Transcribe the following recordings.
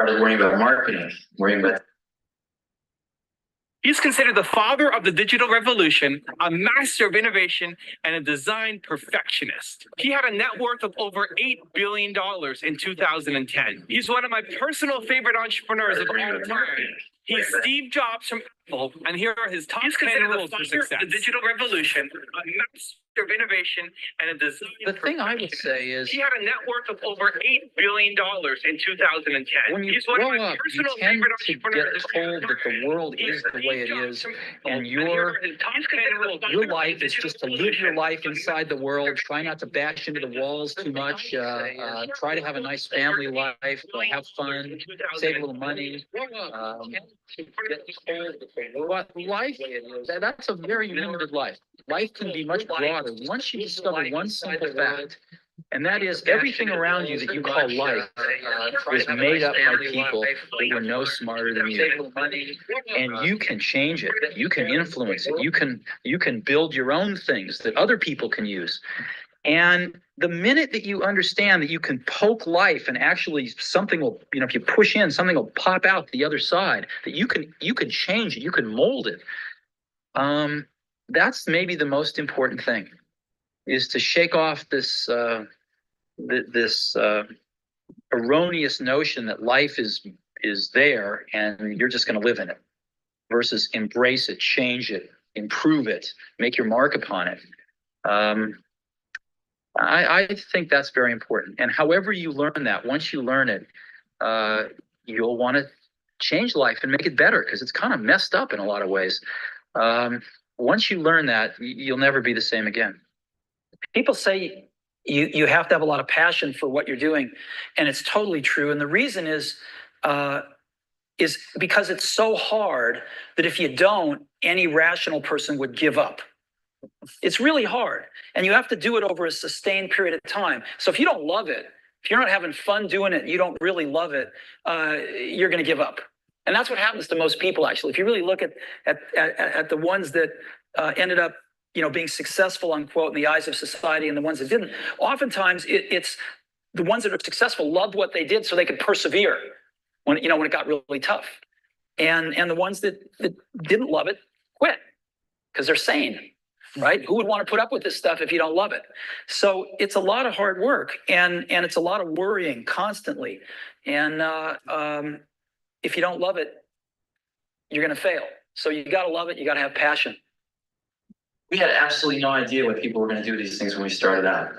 started worrying about marketing, worrying about. He's considered the father of the digital revolution, a master of innovation, and a design perfectionist. He had a net worth of over $8 billion in 2010. He's one of my personal favorite entrepreneurs of all time. He's Steve Jobs from Apple, and here are his top 10 rules for success. The digital revolution, a master of innovation, and a design. The thing I would say is, he had a net worth of over $8 billion in 2010. when you grow up, you tend to get told that the world is the way it is, and your life is just to live your life inside the world. Try not to bash into the walls too much. Try to have a nice family life. Have fun. Save a little money. But life, that's a very limited life. Life can be much broader. Once you discover one simple fact, and that is everything around you that you call life is made up by people that were no smarter than you. And you can change it. You can influence it. You can build your own things that other people can use. And the minute that you understand that you can poke life and actually something will, if you push in, something will pop out the other side, that you can change it, you can mold it. That's maybe the most important thing, is to shake off this erroneous notion that life is there and you're just going to live in it, versus embrace it, change it, improve it, make your mark upon it. I think that's very important. And however you learn that, once you learn it, you'll want to change life and make it better, because it's kind of messed up in a lot of ways. Once you learn that, you'll never be the same again. People say you have to have a lot of passion for what you're doing, and it's totally true. And the reason is because it's so hard that if you don't, any rational person would give up. It's really hard, and you have to do it over a sustained period of time. So if you don't love it, if you're not having fun doing it, you don't really love it, you're going to give up. And that's what happens to most people, actually. If you really look at the ones that ended up, being successful, unquote, in the eyes of society, and the ones that didn't, oftentimes it's the ones that are successful loved what they did so they could persevere when it got really tough. And the ones that didn't love it quit because they're sane, right? Who would want to put up with this stuff if you don't love it? So it's a lot of hard work, and it's a lot of worrying constantly. And if you don't love it, you're going to fail. So you got to love it. You got to have passion. We had absolutely no idea what people were going to do these things when we started out.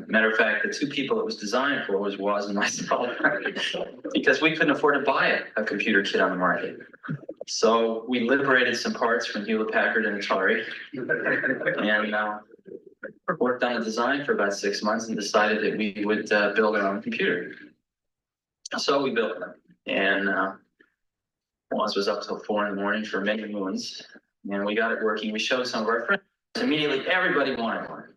Matter of fact, the two people it was designed for was Woz and myself, because we couldn't afford to buy a computer kit on the market. So we liberated some parts from Hewlett-Packard and Atari, and worked on a design for about 6 months and decided that we would build our own computer. So we built them, and Woz was up till 4 in the morning for many moons. And we got it working. We showed some of our friends. Immediately, everybody wanted one.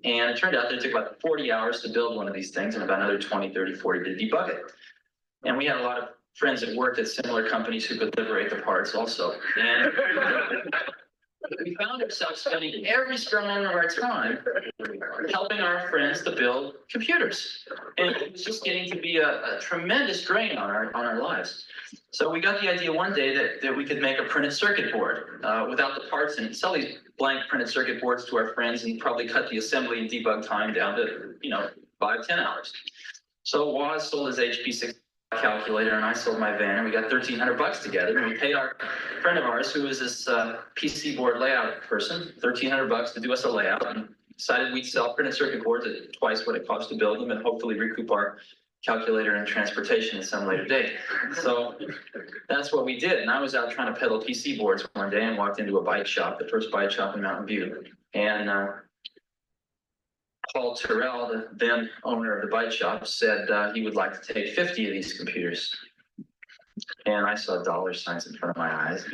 And it turned out that it took about 40 hours to build one of these things and about another 20, 30, 40 to debug it. And we had a lot of friends that worked at similar companies who could liberate the parts also. And we found ourselves spending every spare moment of our time helping our friends to build computers. And it was just getting to be a tremendous drain on our lives. So we got the idea one day that we could make a printed circuit board without the parts in it, sell these blank printed circuit boards to our friends and probably cut the assembly and debug time down to 5-10 hours. So Woz sold his HP 6 calculator and I sold my van, and we got $1,300 together, and we paid our friend of ours who was this PC board layout person $1,300 to do us a layout, and decided we'd sell printed circuit boards at twice what it cost to build them and hopefully recoup our calculator and transportation at some later date. So that's what we did. And I was out trying to peddle PC boards one day and walked into a bike shop, the first bike shop in Mountain View. And Paul Terrell, the then owner of the bike shop, said he would like to take 50 of these computers. And I saw dollar signs in front of my eyes.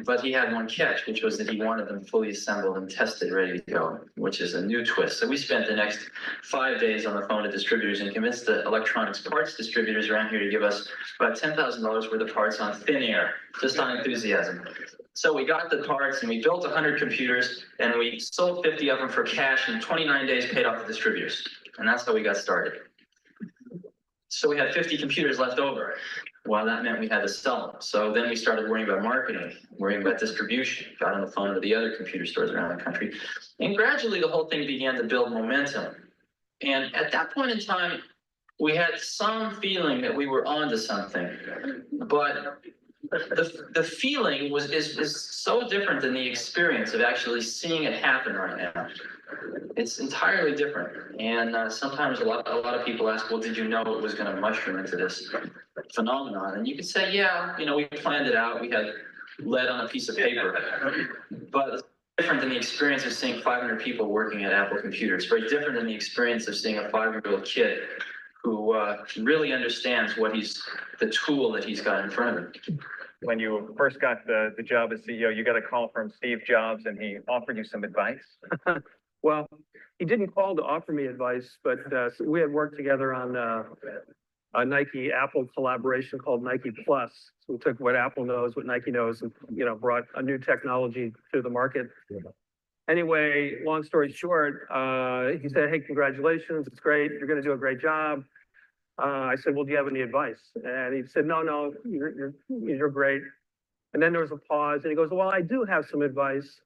But he had one catch, which was that he wanted them fully assembled and tested, ready to go, which is a new twist. So we spent the next 5 days on the phone to distributors and convinced the electronics parts distributors around here to give us about $10,000 worth of parts on thin air, just on enthusiasm. So we got the parts and we built 100 computers and we sold 50 of them for cash, and 29 days paid off the distributors. And that's how we got started. So we had 50 computers left over. Well, that meant we had to sell them. So then we started worrying about marketing, worrying about distribution, got on the phone with the other computer stores around the country. And gradually the whole thing began to build momentum. And at that point in time, we had some feeling that we were onto something, but the feeling is so different than the experience of actually seeing it happen right now. It's entirely different. And sometimes a lot of people ask, well, did you know it was going to mushroom into this phenomenon? And you could say, yeah, you know, we planned it out. We had lead on a piece of paper, but it's different than the experience of seeing 500 people working at Apple computers. Very different than the experience of seeing a 5-year-old kid who really understands the tool that he's got in front of him. When you first got the job as CEO, you got a call from Steve Jobs and he offered you some advice. Well, he didn't call to offer me advice, but we had worked together on a Nike Apple collaboration called Nike Plus. So we took what Apple knows, what Nike knows, and brought a new technology to the market. Yeah. Anyway, long story short, he said, "Hey, congratulations! It's great. You're going to do a great job." I said, "Well, do you have any advice?" And he said, "No, you're great." And then there was a pause, and he goes, "Well, I do have some advice."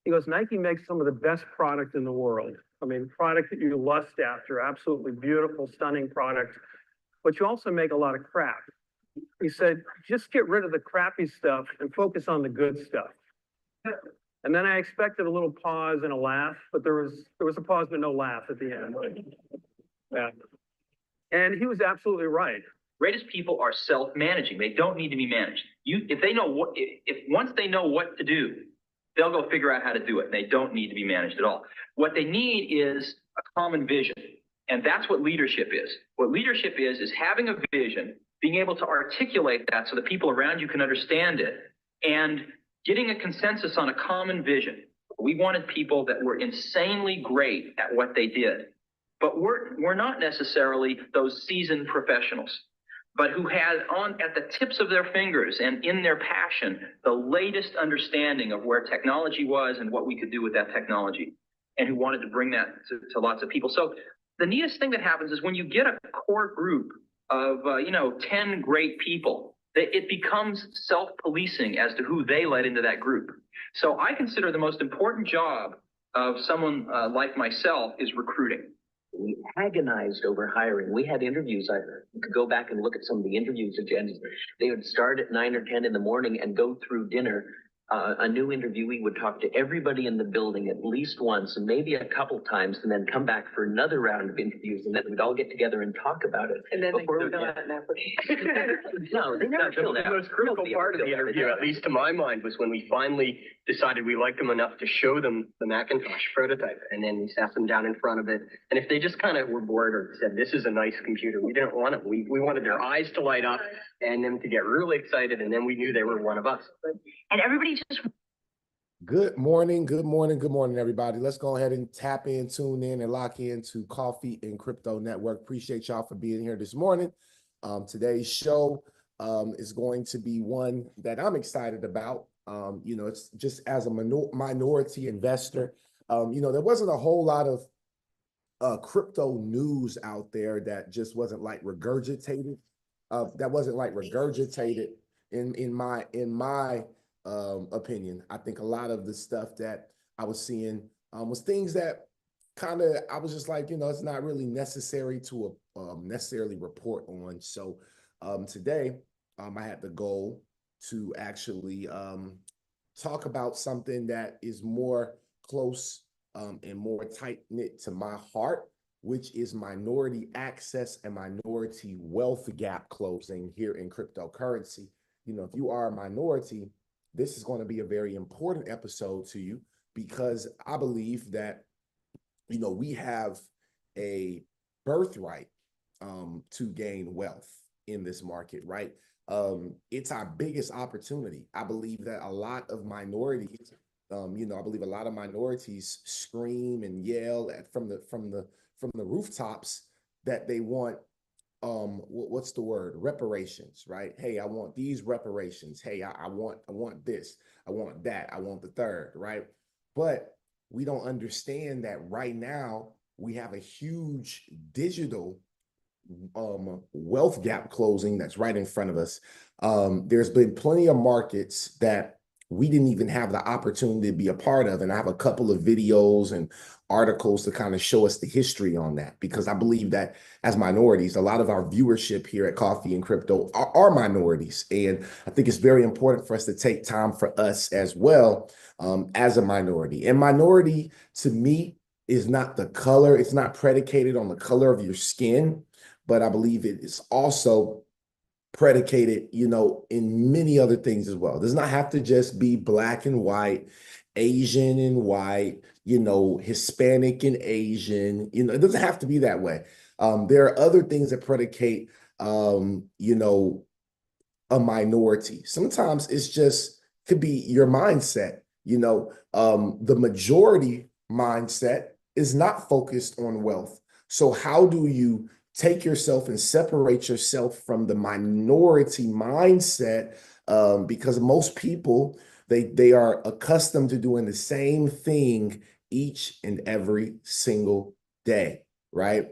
He goes, "Nike makes some of the best product in the world. I mean, product that you lust after, absolutely beautiful, stunning product. But you also make a lot of crap." He said, "Just get rid of the crappy stuff and focus on the good stuff." And then I expected a little pause and a laugh, but there was a pause but no laugh at the end. Yeah. And he was absolutely right. Greatest people are self-managing. They don't need to be managed. If once they know what to do, they'll go figure out how to do it. They don't need to be managed at all. What they need is a common vision. And that's what leadership is. What leadership is having a vision, being able to articulate that so that people around you can understand it, and getting a consensus on a common vision. We wanted people that were insanely great at what they did, but we're not necessarily those seasoned professionals, but who had at the tips of their fingers and in their passion, the latest understanding of where technology was and what we could do with that technology, and who wanted to bring that to lots of people. So the neatest thing that happens is when you get a core group of 10 great people, it becomes self-policing as to who they let into that group. So I consider the most important job of someone like myself is recruiting. We agonized over hiring. We had interviews. You could go back and look at some of the interviews agendas. They would start at 9 or 10 in the morning and go through dinner. A new interviewee would talk to everybody in the building at least once and maybe a couple times, and then come back for another round of interviews, and then we'd all get together and talk about it. And then before they we fill go out an application. No, they never filled The out. most critical Nobody part of ever the filled out interview, a at least to my mind, was when we finally decided we liked them enough to show them the Macintosh prototype. And then we sat them down in front of it. And if they just kind of were bored or said, "This is a nice computer," we didn't want it. We wanted their eyes to light up and them to get really excited. And then we knew they were one of us. And everybody just Good morning, everybody. Let's go ahead and tap in, tune in, and lock into Coffee and Crypto Network. Appreciate y'all for being here this morning. Today's show is going to be one that I'm excited about. It's just as a minority investor. There wasn't a whole lot of crypto news out there that just wasn't like regurgitated. In my opinion. I think a lot of the stuff that I was seeing was things that I was just like, it's not really necessary to necessarily report on. So today I had the goal to actually talk about something that is more close and more tight-knit to my heart, which is minority access and minority wealth gap closing here in cryptocurrency. If you are a minority, this is going to be a very important episode to you, because I believe that, we have a birthright to gain wealth in this market, right? It's our biggest opportunity. I believe that a lot of minorities, scream and yell from the rooftops that they want what's the word? Reparations, right? Hey, I want these reparations. Hey, I want this. I want that. I want the third, right? But we don't understand that right now we have a huge digital wealth gap closing that's right in front of us. There's been plenty of markets that we didn't even have the opportunity to be a part of. And I have a couple of videos and articles to kind of show us the history on that, because I believe that as minorities, a lot of our viewership here at Coffee and Crypto are minorities. And I think it's very important for us to take time for us as well, as a minority. And minority, to me, is not the color. It's not predicated on the color of your skin, but I believe it is also predicated, in many other things as well. It does not have to just be black and white, Asian and white, Hispanic and Asian, it doesn't have to be that way. There are other things that predicate, a minority. Sometimes it's just could be your mindset. The majority mindset is not focused on wealth. So how do you take yourself and separate yourself from the minority mindset? Because most people, they are accustomed to doing the same thing each and every single day, right?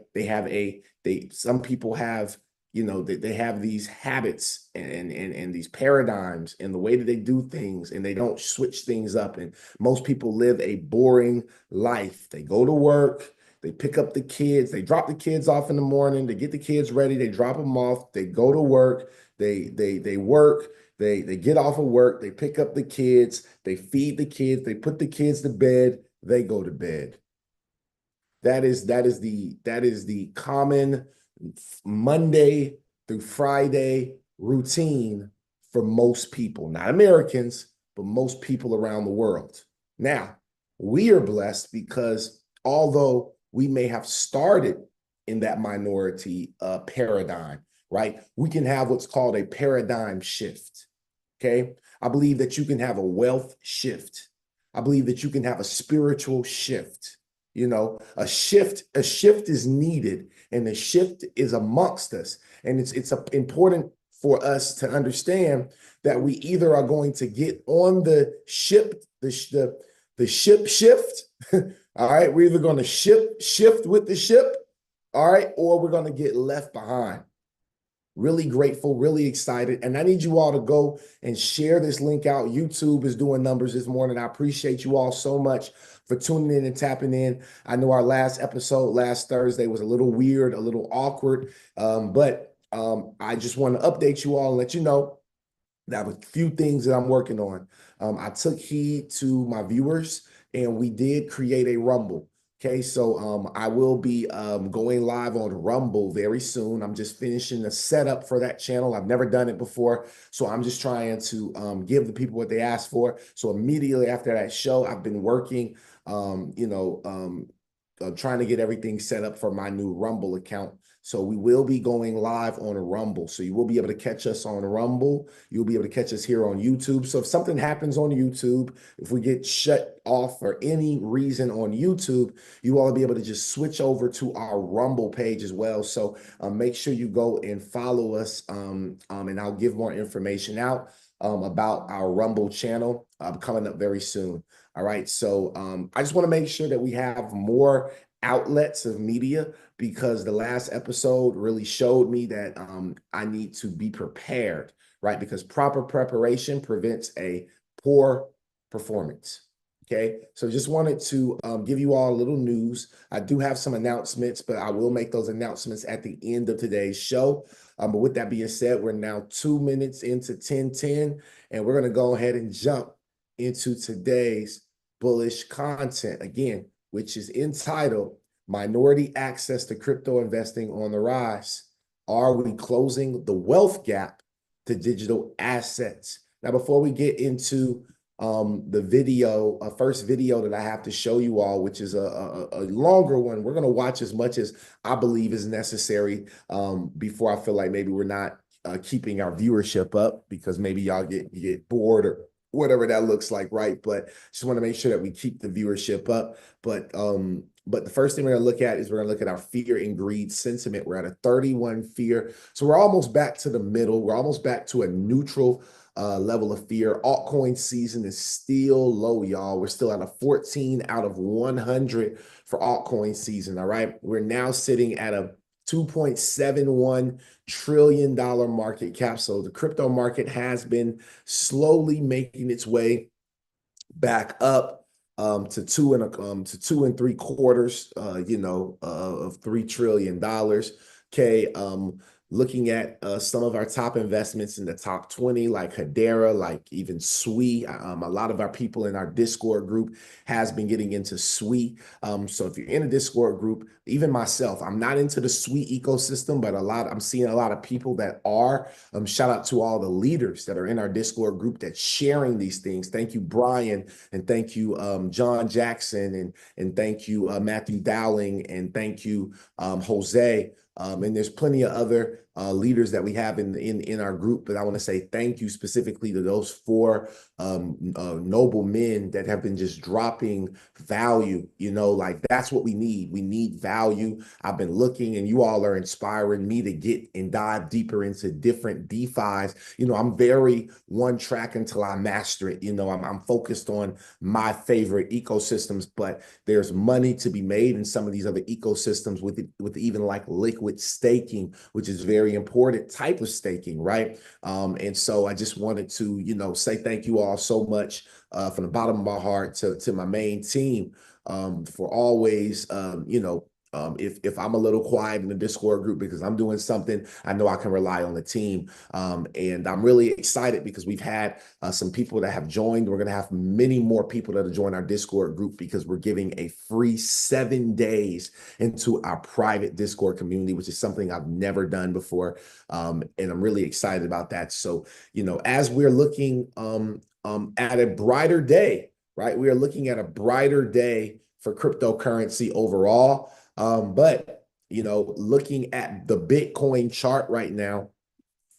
Some people have, they have these habits and these paradigms and the way that they do things, and they don't switch things up. And most people live a boring life. They go to work, they pick up the kids, they drop the kids off in the morning, they get the kids ready, they drop them off, they go to work, they work, they get off of work, they pick up the kids, they feed the kids, they put the kids to bed, they go to bed. That is the common Monday through Friday routine for most people, not Americans, but most people around the world. Now, we are blessed because although we may have started in that minority paradigm, right? We can have what's called a paradigm shift, okay? I believe that you can have a wealth shift. I believe that you can have a spiritual shift. A shift is needed, and the shift is amongst us. And it's important for us to understand that we either are going to get on the ship, the ship shift. All right, we're either going to shift with the ship, all right, or we're going to get left behind. Really grateful, really excited. And I need you all to go and share this link out. YouTube is doing numbers this morning. I appreciate you all so much for tuning in and tapping in. I know our last episode last Thursday was a little weird, a little awkward, but I just want to update you all and let you know that I have a few things that I'm working on. I took heed to my viewers, and we did create a Rumble. Okay, so I will be going live on Rumble very soon. I'm just finishing the setup for that channel. I've never done it before, so I'm just trying to give the people what they asked for. So immediately after that show, I've been working, trying to get everything set up for my new Rumble account. So we will be going live on Rumble. So you will be able to catch us on Rumble. You'll be able to catch us here on YouTube. So if something happens on YouTube, if we get shut off for any reason on YouTube, you all will be able to just switch over to our Rumble page as well. So make sure you go and follow us, and I'll give more information out about our Rumble channel coming up very soon. All right. So I just want to make sure that we have more outlets of media, because the last episode really showed me that I need to be prepared, right? Because proper preparation prevents a poor performance. Okay, so just wanted to give you all a little news. I do have some announcements, but I will make those announcements at the end of today's show. But with that being said, we're now 2 minutes into 10:10, and we're going to go ahead and jump into today's bullish content again, which is entitled Minority Access to Crypto Investing on the Rise. Are we closing the wealth gap to digital assets? Now, before we get into the video, first video that I have to show you all, which is a longer one, we're going to watch as much as I believe is necessary before I feel like maybe we're not keeping our viewership up, because maybe y'all get bored or whatever that looks like, right? But just want to make sure that we keep the viewership up. But the first thing we're going to look at is we're going to look at our fear and greed sentiment. We're at a 31 fear. So we're almost back to the middle. We're almost back to a neutral level of fear. Altcoin season is still low, y'all. We're still at a 14 out of 100 for altcoin season, all right? We're now sitting at a $2.71 trillion market cap. So the crypto market has been slowly making its way back up to two and three quarters, of $3 trillion. Okay. Looking at some of our top investments in the top 20, like Hedera, like even SWE. A lot of our people in our Discord group has been getting into SWE. So if you're in a Discord group, even myself, I'm not into the SWE ecosystem, but I'm seeing a lot of people that are. Shout out to all the leaders that are in our Discord group that's sharing these things. Thank you, Brian, and thank you, John Jackson, and thank you, Matthew Dowling, and thank you, Jose. And there's plenty of other leaders that we have in our group, but I want to say thank you specifically to those four noble men that have been just dropping value. Like that's what we need. We need value. I've been looking, and you all are inspiring me to get and dive deeper into different DeFis. I'm very one track until I master it. I'm focused on my favorite ecosystems, but there's money to be made in some of these other ecosystems with even like liquid staking, which is very important type of staking, right? And so I just wanted to, say thank you all so much from the bottom of my heart to my main team for always, if I'm a little quiet in the Discord group because I'm doing something, I know I can rely on the team. And I'm really excited because we've had some people that have joined. We're going to have many more people that will join our Discord group because we're giving a free 7 days into our private Discord community, which is something I've never done before. And I'm really excited about that. So, as we're looking at a brighter day, right? We are looking at a brighter day for cryptocurrency overall. But looking at the Bitcoin chart right now,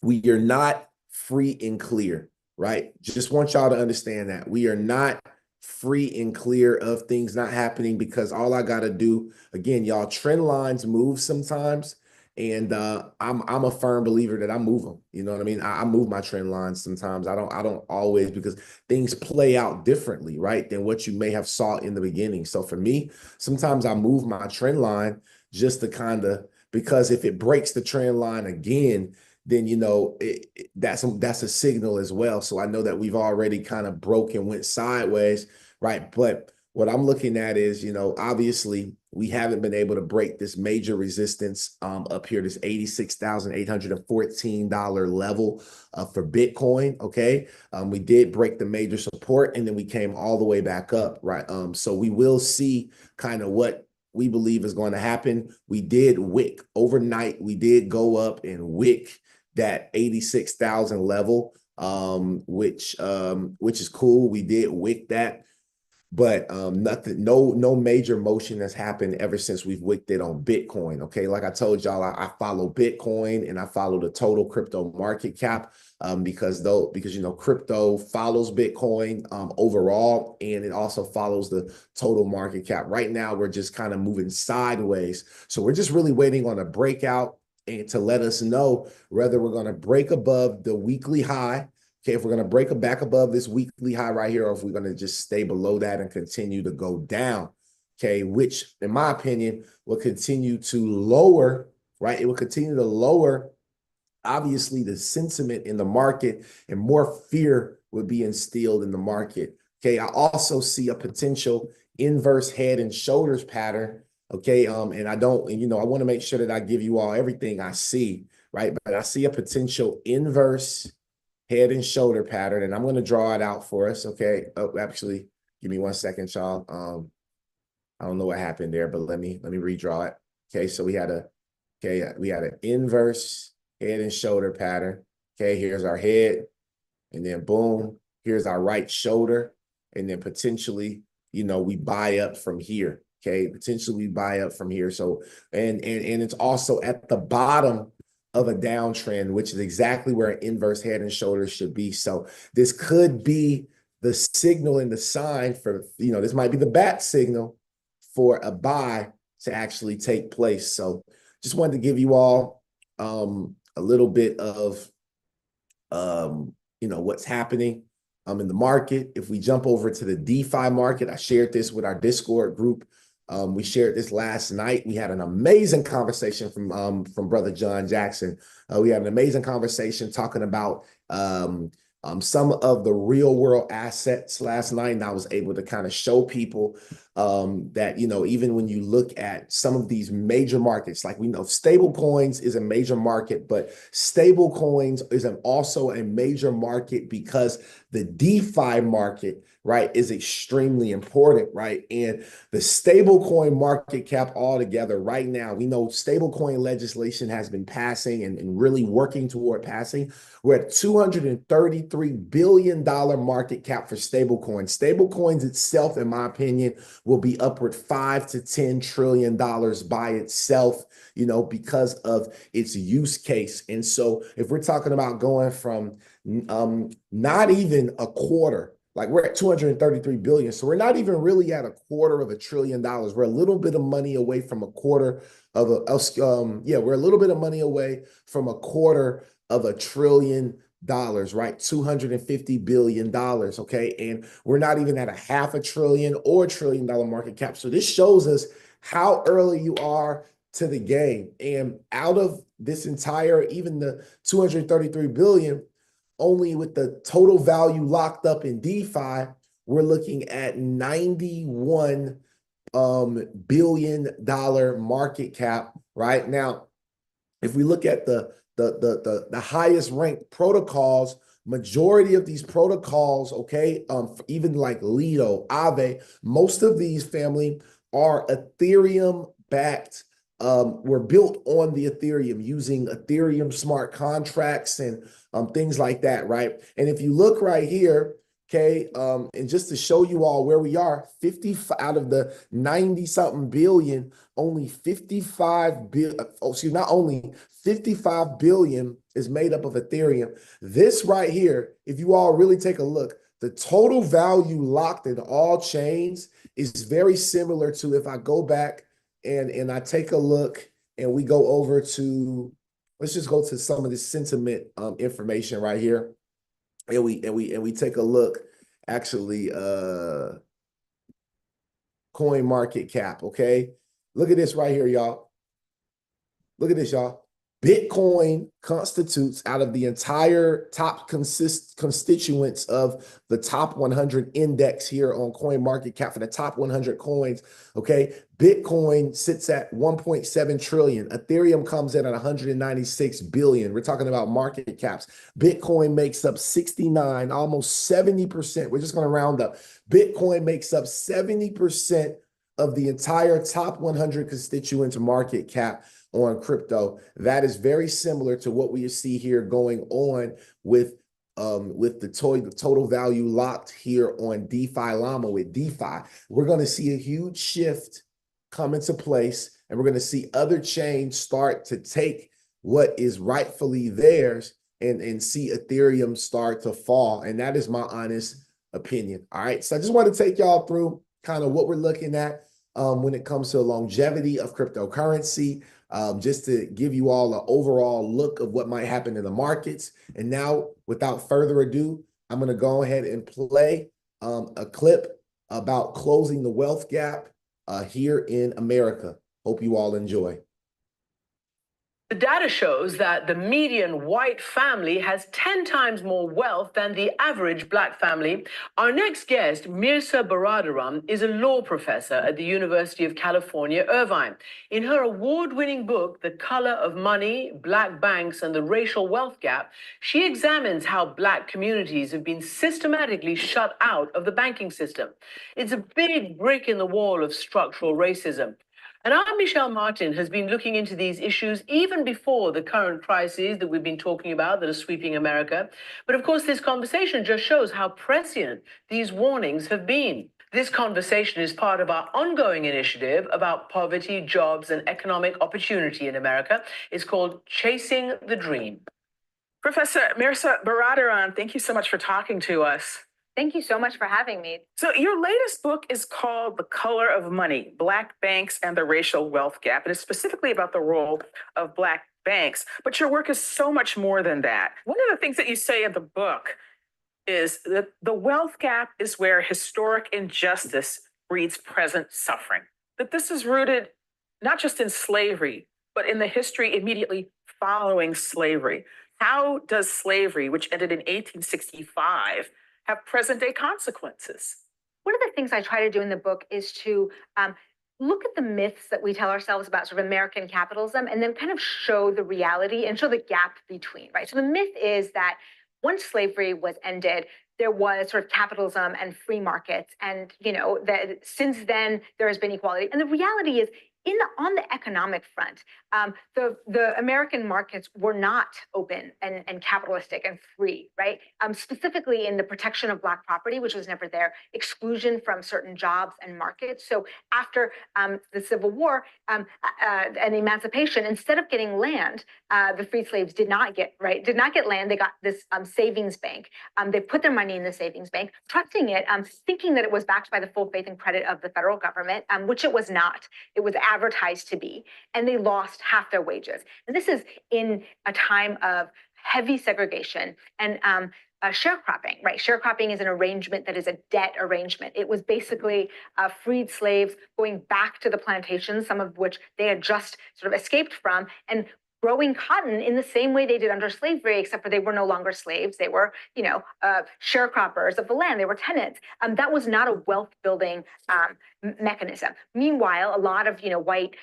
we are not free and clear, right? Just want y'all to understand that we are not free and clear of things not happening, because all I got to do, again, y'all, trend lines move sometimes. And I'm a firm believer that I move them. You know what I mean? I move my trend lines sometimes. I don't always, because things play out differently, right, than what you may have saw in the beginning. So for me, sometimes I move my trend line just to because if it breaks the trend line again, then that's a signal as well. So I know that we've already kind of broke and went sideways, right? But what I'm looking at is, obviously we haven't been able to break this major resistance up here, this $86,814 level for Bitcoin. Okay. We did break the major support, and then we came all the way back up, right? So we will see kind of what we believe is going to happen. We did wick overnight. We did go up and wick that 86,000 level, which is cool. We did wick that. But no major motion has happened ever since we've wicked it on Bitcoin. Okay, like I told y'all, I follow Bitcoin and I follow the total crypto market cap because crypto follows Bitcoin overall, and it also follows the total market cap. Right now, we're just kind of moving sideways, so we're just really waiting on a breakout and to let us know whether we're going to break above the weekly high. Okay, if we're going to break back above this weekly high right here, or if we're going to just stay below that and continue to go down, okay, which in my opinion will continue to lower, right? It will continue to lower, obviously, the sentiment in the market, and more fear would be instilled in the market. Okay, I also see a potential inverse head and shoulders pattern. Okay, and I want to make sure that I give you all everything I see, right? But I see a potential inverse head and shoulder pattern, and I'm going to draw it out for us. Okay. Oh, actually, give me 1 second, y'all. I don't know what happened there, but let me redraw it. Okay. So we had an inverse head and shoulder pattern. Okay. Here's our head, and then boom, here's our right shoulder. And then potentially, we buy up from here. Okay. Potentially we buy up from here. So, and it's also at the bottom of a downtrend, which is exactly where an inverse head and shoulders should be. So this could be the signal and the sign for, this might be the bat signal for a buy to actually take place. So just wanted to give you all a little bit of, what's happening in the market. If we jump over to the DeFi market, I shared this with our Discord group We shared this last night. We had an amazing conversation from Brother John Jackson. We had an amazing conversation talking about some of the real world assets last night, and I was able to kind of show people that, you know, even when you look at some of these major markets, like we know stable coins is a major market, but stable coins is also a major market because the DeFi market, right, is extremely important, right? And the stablecoin market cap altogether right now, we know stablecoin legislation has been passing and really working toward passing. We're at $233 billion market cap for stablecoins. Stablecoins itself, in my opinion, will be upward $5 to $10 trillion by itself, you know, because of its use case. And so if we're talking about going from not even a quarter, like we're at 233 billion. So we're not even really at $250 billion. We're a little bit of money away from a quarter of we're a little bit of money away from $250 billion, right? $250 billion. Okay. And we're not even at $500 billion or $1 trillion market cap. So this shows us how early you are to the game. And out of this entire, even the 233 billion, only with the total value locked up in DeFi, we're looking at $91 billion market cap right now. If we look at the highest ranked protocols, majority of these protocols, okay, even like Lido, Aave, most of these family are Ethereum backed. Were built on the Ethereum using Ethereum smart contracts and things like that, right? And if you look right here, okay, and just to show you all where we are, 50 out of the 90 something billion, only 55 billion, not only 55 billion is made up of Ethereum. This right here, if you all really take a look, the total value locked in all chains is very similar to, if I go back and I take a look and we go over to, let's just go to some of the sentiment information right here. And we take a look, actually, coin market cap, okay? Look at this right here, y'all. Look at this, y'all. Bitcoin constitutes, out of the entire top constituents of the top 100 index here on coin market cap for the top 100 coins, okay? Bitcoin sits at 1.7 trillion. Ethereum comes in at 196 billion. We're talking about market caps. Bitcoin makes up 69, almost 70%. We're just going to round up. Bitcoin makes up 70% of the entire top 100 constituents market cap on crypto. That is very similar to what we see here going on with the total value locked here on DeFi Llama with DeFi. We're going to see a huge shift come into place, and we're going to see other chains start to take what is rightfully theirs and see Ethereum start to fall. And that is my honest opinion. All right. So I just want to take y'all through kind of what we're looking at when it comes to longevity of cryptocurrency, just to give you all an overall look of what might happen in the markets. And now, without further ado, I'm going to go ahead and play a clip about closing the wealth gap here in America. Hope you all enjoy. The data shows that the median white family has 10 times more wealth than the average black family. Our next guest, Mirza Baradaram, is a law professor at the University of California, Irvine. In her award-winning book, The Color of Money, Black Banks and the Racial Wealth Gap, she examines how black communities have been systematically shut out of the banking system. It's a big brick in the wall of structural racism. And our Michelle Martin has been looking into these issues even before the current crises that we've been talking about that are sweeping America. But of course, this conversation just shows how prescient these warnings have been. This conversation is part of our ongoing initiative about poverty, jobs, and economic opportunity in America. It's called Chasing the Dream. Professor Mirza Baradaran, thank you so much for talking to us. Thank you so much for having me. So your latest book is called The Color of Money, Black Banks and the Racial Wealth Gap. And it's specifically about the role of Black banks. But your work is so much more than that. One of the things that you say in the book is that the wealth gap is where historic injustice breeds present suffering. that this is rooted not just in slavery, but in the history immediately following slavery. How does slavery, which ended in 1865, have present day consequences? One of the things I try to do in the book is to look at the myths that we tell ourselves about sort of American capitalism and then kind of show the reality and show the gap between, right? So the myth is that once slavery was ended, there was sort of capitalism and free markets. And, that since then there has been equality. And the reality is, on the economic front, the American markets were not open and capitalistic and free, right? Specifically in the protection of Black property, which was never there, exclusion from certain jobs and markets. So after the Civil War and emancipation, instead of getting land, the freed slaves did not get land. They got this savings bank. They put their money in the savings bank, trusting it, thinking that it was backed by the full faith and credit of the federal government, which it was not. It was advertised to be, and they lost half their wages. And this is in a time of heavy segregation and sharecropping, right? Sharecropping is an arrangement that is a debt arrangement. It was basically freed slaves going back to the plantations, some of which they had just sort of escaped from, and growing cotton in the same way they did under slavery, except for they were no longer slaves. They were, sharecroppers of the land. They were tenants. That was not a wealth building mechanism. Meanwhile, a lot of, white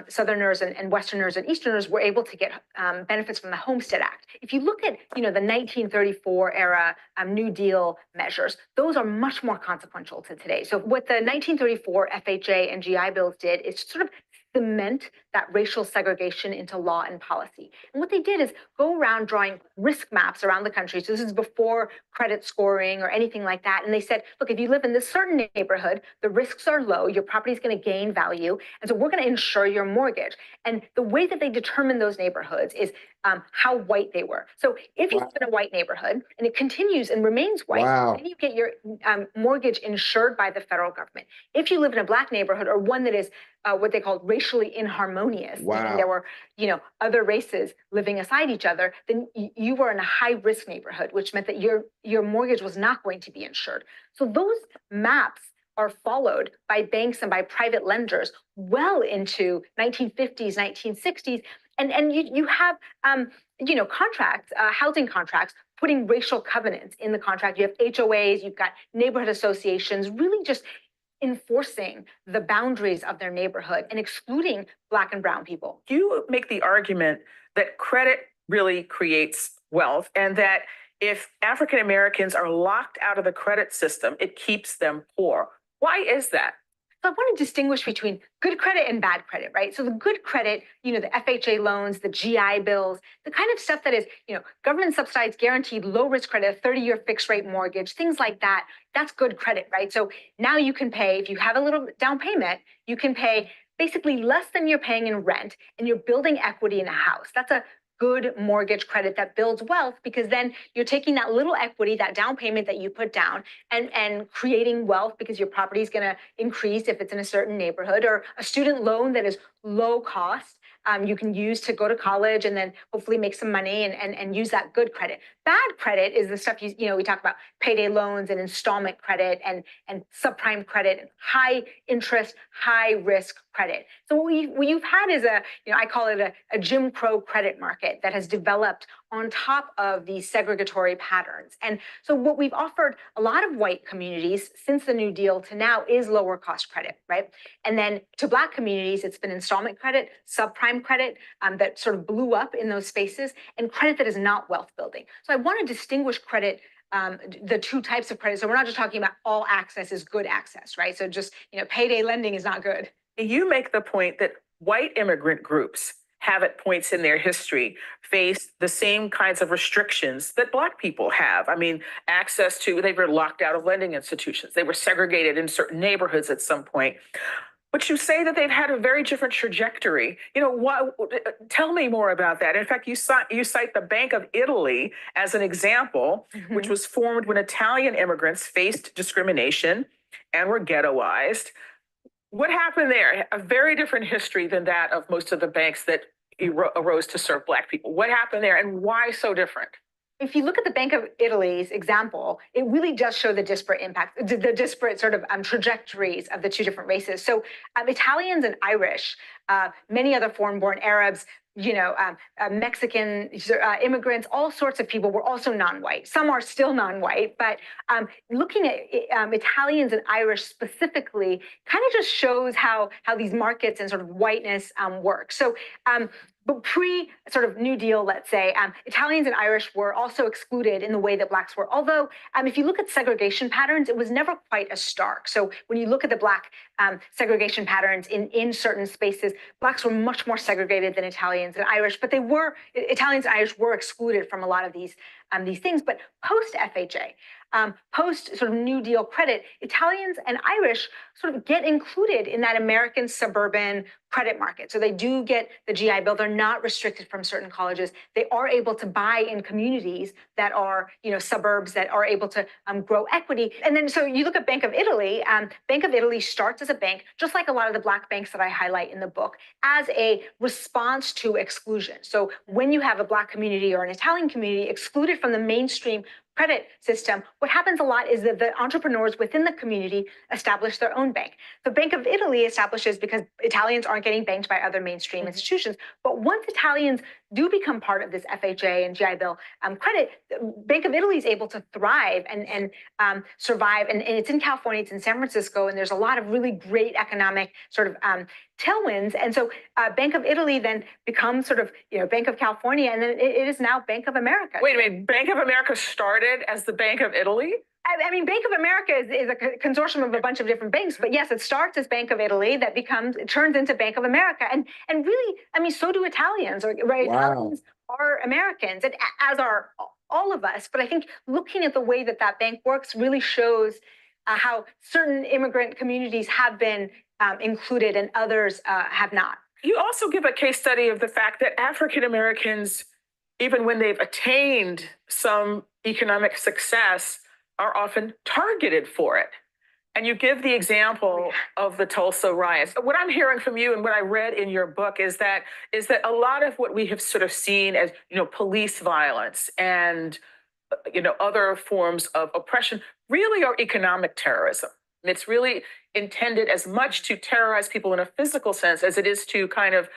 Southerners and Westerners and Easterners were able to get benefits from the Homestead Act. If you look at, the 1934 era New Deal measures, those are much more consequential to today. So what the 1934 FHA and GI bills did is sort of cement that racial segregation into law and policy. And what they did is go around drawing risk maps around the country. So this is before credit scoring or anything like that. And they said, look, if you live in this certain neighborhood, the risks are low, your property is going to gain value. And so we're going to insure your mortgage. And the way that they determine those neighborhoods is how white they were. So if you live in a white neighborhood and it continues and remains white, then you get your mortgage insured by the federal government. If you live in a Black neighborhood or one that is what they called racially inharmonious, meaning there were, other races living aside each other, then you were in a high risk neighborhood, which meant that your mortgage was not going to be insured. So those maps are followed by banks and by private lenders well into 1950s, 1960s. And you have, contracts, housing contracts, putting racial covenants in the contract. You have HOAs, you've got neighborhood associations, really just enforcing the boundaries of their neighborhood and excluding Black and brown people. You make the argument that credit really creates wealth and that if African Americans are locked out of the credit system, it keeps them poor. Why is that? So I want to distinguish between good credit and bad credit, right? So the good credit, the FHA loans, the GI bills, the kind of stuff that is, government subsidized, guaranteed, low risk credit, a 30-year fixed rate mortgage, things like that. That's good credit, right? So now you can pay, if you have a little down payment, you can pay basically less than you're paying in rent and you're building equity in a house. That's a good mortgage credit that builds wealth because then you're taking that little equity, that down payment that you put down and creating wealth because your property is going to increase if it's in a certain neighborhood, or a student loan that is low cost. You can use to go to college and then hopefully make some money and use that good credit. Bad credit is the stuff we talk about, payday loans and installment credit and subprime credit, and high interest, high risk credit. So what you've had is I call it a Jim Crow credit market that has developed on top of these segregatory patterns. And so what we've offered a lot of white communities since the New Deal to now is lower cost credit, right? And then to Black communities, it's been installment credit, subprime credit that sort of blew up in those spaces, and credit that is not wealth building. So I want to distinguish credit, the two types of credit. So we're not just talking about all access is good access, right? So just, payday lending is not good. You make the point that white immigrant groups have at points in their history faced the same kinds of restrictions that Black people have. I mean, they were locked out of lending institutions. They were segregated in certain neighborhoods at some point. But you say that they've had a very different trajectory. Tell me more about that. In fact, you cite the Bank of Italy as an example, which was formed when Italian immigrants faced discrimination and were ghettoized. What happened there? A very different history than that of most of the banks that arose to serve Black people. What happened there and why so different? If you look at the Bank of Italy's example, it really does show the disparate impact, the disparate sort of trajectories of the two different races. So Italians and Irish, many other foreign-born Arabs, Mexican immigrants, all sorts of people were also non-white. Some are still non-white, but looking at Italians and Irish specifically kind of just shows how these markets and sort of whiteness work. So but pre sort of New Deal, let's say, Italians and Irish were also excluded in the way that Blacks were. Although, if you look at segregation patterns, it was never quite as stark. So when you look at the Black segregation patterns in certain spaces, Blacks were much more segregated than Italians and Irish, but Italians and Irish were excluded from a lot of these things. But post FHA, post sort of New Deal credit, Italians and Irish sort of get included in that American suburban credit market. So they do get the GI Bill. They're not restricted from certain colleges. They are able to buy in communities that are, suburbs that are able to grow equity. And then, so you look at Bank of Italy. Bank of Italy starts as a bank, just like a lot of the Black banks that I highlight in the book, as a response to exclusion. So when you have a Black community or an Italian community excluded from the mainstream credit system, what happens a lot is that the entrepreneurs within the community establish their own bank. The Bank of Italy establishes because Italians aren't getting banked by other mainstream institutions. But once Italians do become part of this FHA and GI Bill credit, Bank of Italy is able to thrive and survive. And it's in California, it's in San Francisco, and there's a lot of really great economic sort of tailwinds. And so Bank of Italy then becomes sort of, Bank of California, and then it is now Bank of America. Wait a minute, Bank of America started as the Bank of Italy? I mean, Bank of America is a consortium of a bunch of different banks, but yes, it starts as Bank of Italy, it turns into Bank of America. And really, I mean, so do Italians, right? Wow. Italians are Americans, and as are all of us. But I think looking at the way that bank works really shows how certain immigrant communities have been included and others have not. You also give a case study of the fact that African Americans, even when they've attained some economic success, are often targeted for it. And you give the example of the Tulsa riots. What I'm hearing from you and what I read in your book is that a lot of what we have sort of seen as, police violence and, other forms of oppression really are economic terrorism. And it's really intended as much to terrorize people in a physical sense as it is to kind of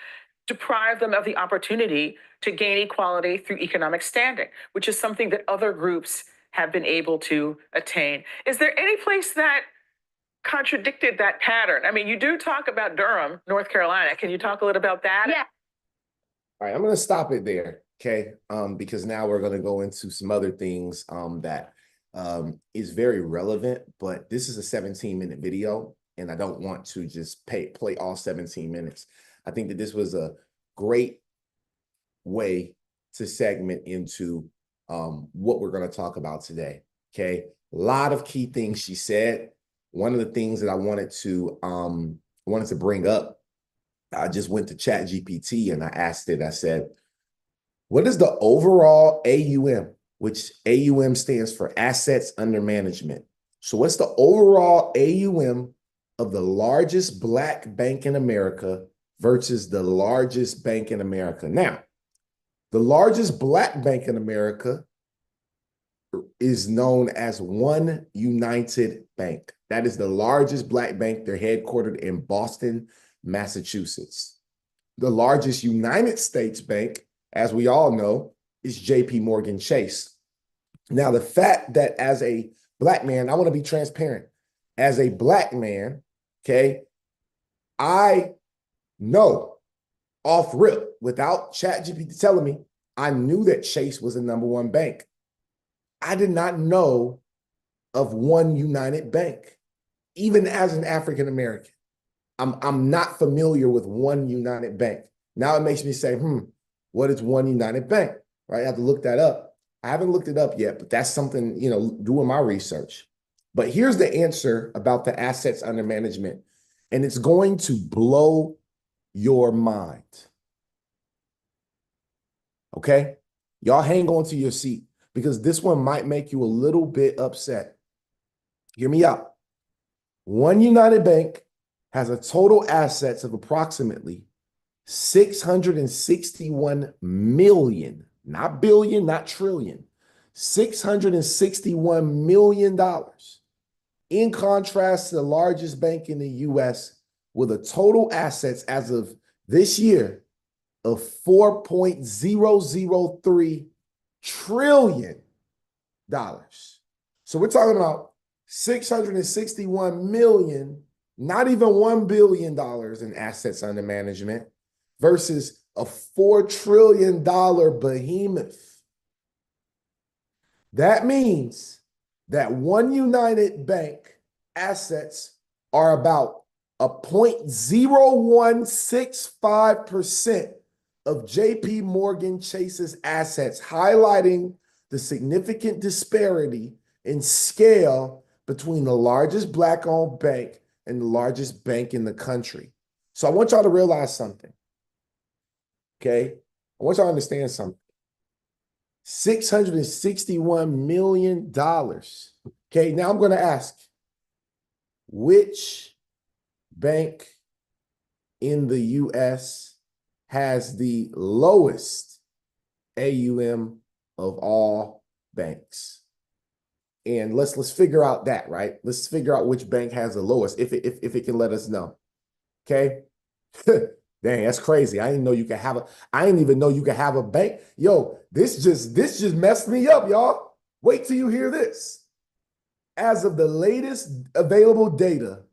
deprive them of the opportunity to gain equality through economic standing, which is something that other groups have been able to attain. Is there any place that contradicted that pattern? I mean, you do talk about Durham, North Carolina. Can you talk a little about that? Yeah. All right, I'm going to stop it there, okay? Because now we're going to go into some other things that is very relevant, but this is a 17-minute video, and I don't want to just play all 17 minutes. I think that this was a great way to segment into what we're going to talk about today, okay? A lot of key things she said. One of the things that I wanted to bring up, I just went to ChatGPT and I asked it, I said, what is the overall AUM, which AUM stands for assets under management. So what's the overall AUM of the largest Black bank in America versus the largest bank in America? Now, the largest Black bank in America is known as One United Bank. That is the largest Black bank. They're headquartered in Boston, Massachusetts. The largest United States bank, as we all know, is JP Morgan Chase. Now, the fact that as a Black man, I want to be transparent. As a Black man, okay, I know off rip, without ChatGPT telling me, I knew that Chase was the #1 bank. I did not know of One United Bank, even as an African American. I'm not familiar with One United Bank. Now it makes me say, what is One United Bank? Right? I have to look that up. I haven't looked it up yet, but that's something, doing my research. But here's the answer about the assets under management, and it's going to blow your mind. Okay? Y'all hang on to your seat because this one might make you a little bit upset. Hear me out. One United Bank has a total assets of approximately 661 million, not billion, not trillion, $661 million. In contrast to the largest bank in the US with a total assets as of this year of $4.003 trillion. So we're talking about 661 million, not even $1 billion in assets under management versus a $4 trillion behemoth. That means that One United Bank assets are about a 0.0165% of JP Morgan Chase's assets, highlighting the significant disparity in scale between the largest Black-owned bank and the largest bank in the country. So I want y'all to realize something, okay? I want y'all to understand something. $661 million. Okay, now I'm going to ask, which bank in the US has the lowest AUM of all banks? And let's figure out that, right? Let's figure out which bank has the lowest, if it can let us know. Okay. Dang, that's crazy. I didn't know you could have I didn't even know you could have a bank. Yo, this just messed me up, y'all. Wait till you hear this. As of the latest available data,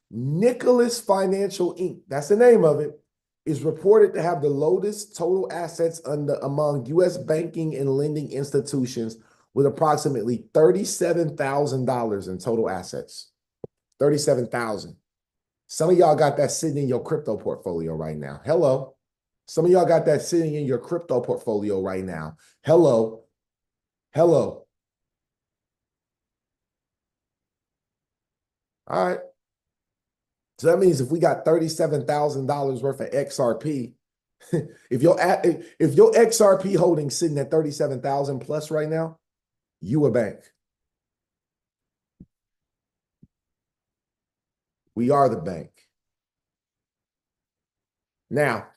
Nicholas Financial Inc., that's the name of it, is reported to have the lowest total assets among U.S. banking and lending institutions with approximately $37,000 in total assets. $37,000. Some of y'all got that sitting in your crypto portfolio right now. Hello. Some of y'all got that sitting in your crypto portfolio right now. Hello. Hello. All right. So that means if we got $37,000 worth of XRP, if your XRP holding sitting at 37,000 plus right now, you a bank. We are the bank. Now,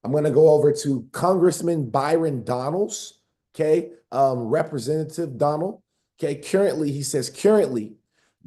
I'm going to go over to Congressman Byron Donalds, okay, Representative Donald, okay, he says, currently,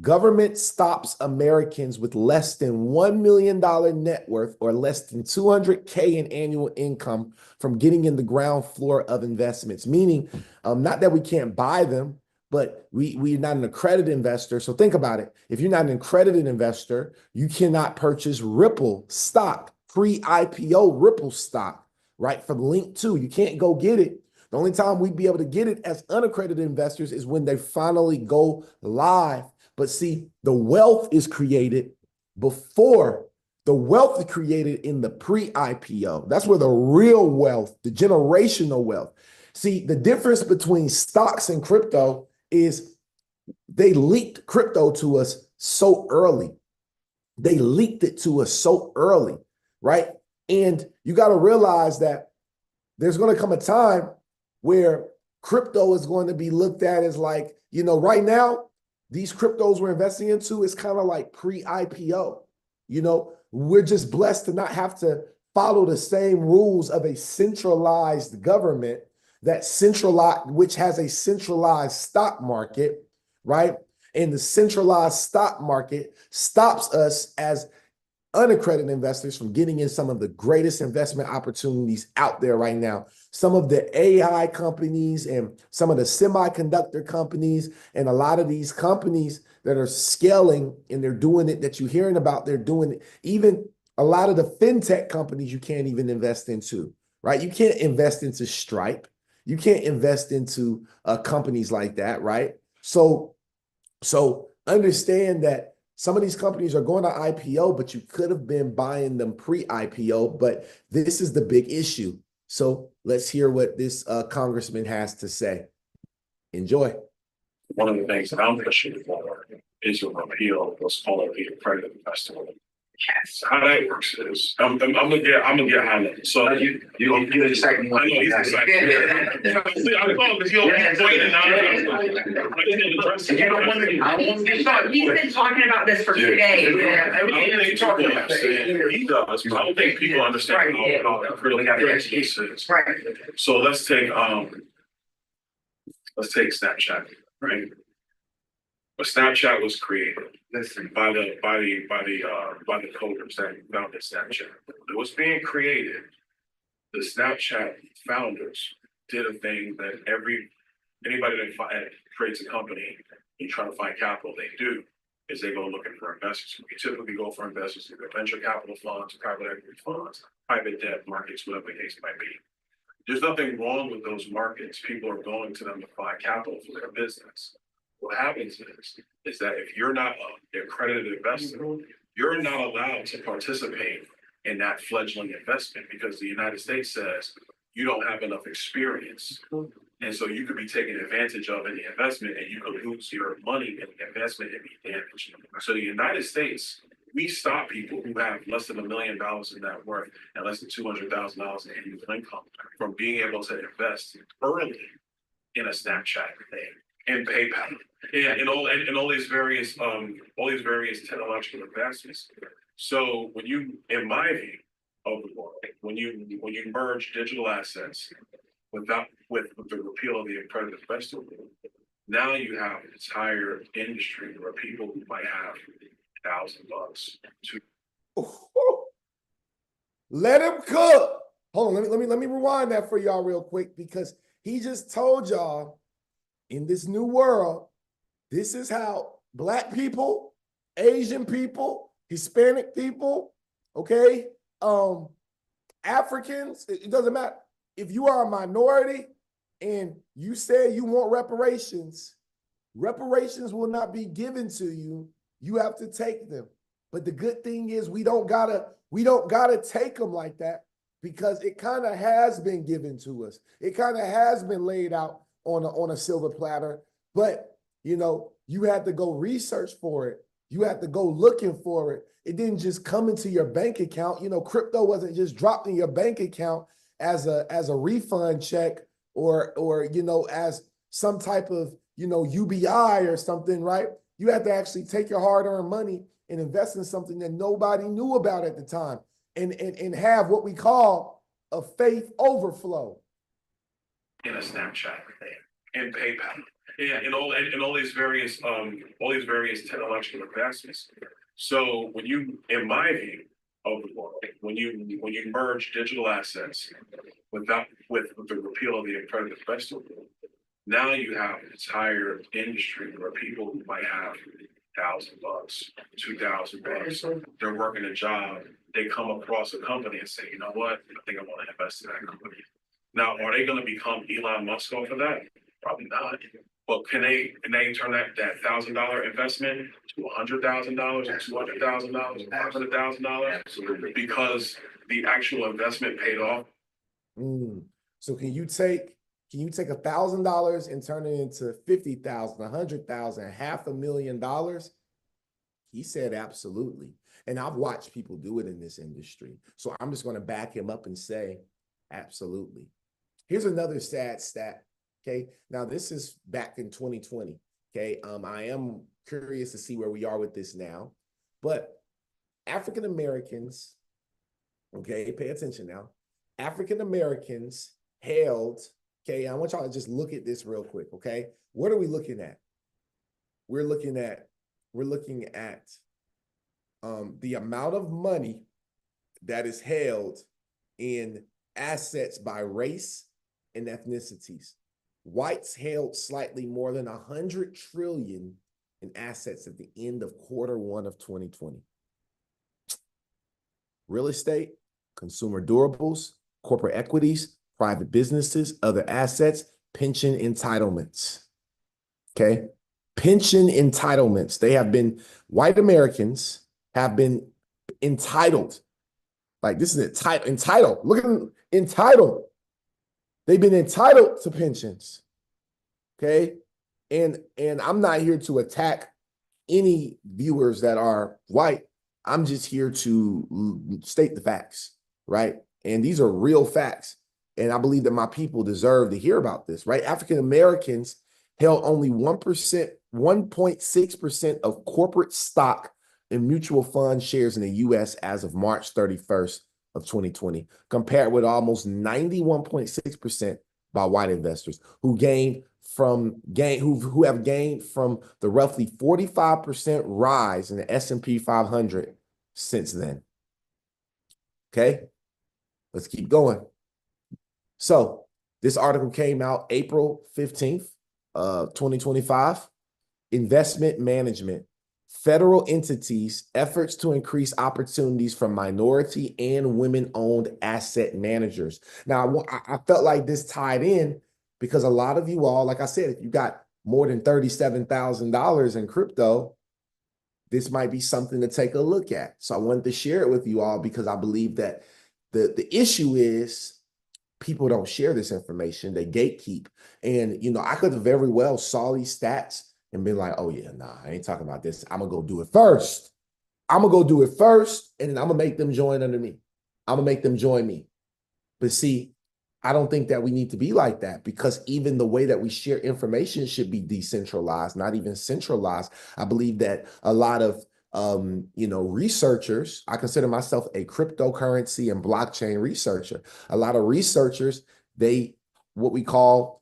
government stops Americans with less than $1 million net worth or less than $200K in annual income from getting in the ground floor of investments, meaning not that we can't buy them, but we're not an accredited investor. So think about it. If you're not an accredited investor, you cannot purchase Ripple stock, pre-IPO Ripple stock, right, from Link 2. You can't go get it. The only time we'd be able to get it as unaccredited investors is when they finally go live. But see, the wealth is created before. The wealth is created in the pre-IPO. That's where the real wealth, the generational wealth. See, the difference between stocks and crypto is they leaked crypto to us so early. They leaked it to us so early, right? And you got to realize that there's going to come a time where crypto is going to be looked at as like, right now, these cryptos we're investing into is kind of like pre-IPO. We're just blessed to not have to follow the same rules of a centralized government which has a centralized stock market, right? And the centralized stock market stops us as unaccredited investors from getting in some of the greatest investment opportunities out there right now. Some of the AI companies and some of the semiconductor companies and a lot of these companies that are scaling and they're doing it that you're hearing about, they're doing it. Even a lot of the fintech companies you can't even invest into, right? You can't invest into Stripe. You can't invest into companies like that, right? So understand that some of these companies are going to IPO, but you could have been buying them pre-IPO, but this is the big issue. So let's hear what this congressman has to say. Enjoy. One of the things that I'm pushing for is a repeal of what's called the accredited investor. Yes. How that works is I'm gonna get high level. So you're the second one. I know he's the second. See, I thought because you're pointing now. He's been talking about this for 2 days. He does, but I don't think people understand how really got the expertise is. Right. So let's take let's take Snapchat, right? But Snapchat was created by the coders that founded Snapchat. It was being created. The Snapchat founders did a thing that anybody that creates a company and try to find capital, they do is they go looking for investors. We typically go for investors through venture capital funds, private equity funds, private debt markets, whatever the case might be. There's nothing wrong with those markets. People are going to them to find capital for their business. What happens is that if you're not an accredited investor, you're not allowed to participate in that fledgling investment because the United States says you don't have enough experience. And so you could be taken advantage of in the investment and you could lose your money in the investment and be damaged. So the United States, we stop people who have less than $1 million in net worth and less than $200,000 in annual income from being able to invest early in a Snapchat thing and PayPal. Yeah, and all these various technological advancements. So when you, in my view of the world, when you merge digital assets with the repeal of the accredited investor rule, now you have an entire industry where people who might have $1,000 to let him cook. Hold on, let me rewind that for y'all real quick because he just told y'all in this new world, this is how Black people, Asian people, Hispanic people, okay, Africans, it doesn't matter. If you are a minority and you say you want reparations, reparations will not be given to you. You have to take them. But the good thing is we don't gotta take them like that because it kind of has been given to us. It kind of has been laid out on a silver platter. But you know, you had to go research for it. You had to go looking for it. It didn't just come into your bank account. You know, crypto wasn't just dropped in your bank account as a refund check or you know, as some type of, you know, UBI or something, right? You had to actually take your hard-earned money and invest in something that nobody knew about at the time and have what we call a faith overflow. In a Snapchat thing and PayPal. Yeah, and all these various technological advancements. So when you, in my view of the world, when you merge digital assets with the repeal of the accredited investor rule, now you have an entire industry where people who might have $1,000, $2,000, they're working a job, they come across a company and say, you know what, I think I want to invest in that company. Now, are they going to become Elon Musk off of that? Probably not. But can they turn that $1,000 investment to $100,000 or $200,000, $500,000 because the actual investment paid off? So can you take $1,000 and turn it into $50,000, $100,000, $500,000? He said absolutely. And I've watched people do it in this industry. So I'm just going to back him up and say absolutely. Here's another sad stat. Okay. Now this is back in 2020. Okay. I am curious to see where we are with this now, but African Americans, okay, pay attention now. African Americans held, okay, I want y'all to just look at this real quick, okay? What are we looking at? We're looking at the amount of money that is held in assets by race and ethnicities. Whites held slightly more than 100 trillion in assets at the end of Q1 of 2020. Real estate, consumer durables, corporate equities, private businesses, other assets, pension entitlements. Okay? Pension entitlements. White Americans have been entitled. Like this is entitled. Look at them, entitled. They've been entitled to pensions. Okay? And I'm not here to attack any viewers that are white. I'm just here to state the facts, right? And these are real facts. And I believe that my people deserve to hear about this, right? African Americans held only 1.6% of corporate stock in mutual fund shares in the US as of March 31st of 2020, compared with almost 91.6% by white investors who gained from gain who have gained from the roughly 45% rise in the S&P 500 since then. Okay, let's keep going. So this article came out April 15th, 2025. Investment management. Federal entities' efforts to increase opportunities for minority and women-owned asset managers. Now, I felt like this tied in because a lot of you all, like I said, if you got more than $37,000 in crypto, this might be something to take a look at. So I wanted to share it with you all because I believe that the issue is people don't share this information. They gatekeep. And, you know, I could have very well saw these stats and been like, oh yeah, nah, I ain't talking about this. I'm gonna go do it first. I'm gonna go do it first, and then I'm gonna make them join under me. I'm gonna make them join me. But see, I don't think that we need to be like that because even the way that we share information should be decentralized, not even centralized. I believe that a lot of researchers, I consider myself a cryptocurrency and blockchain researcher. A lot of researchers, they hold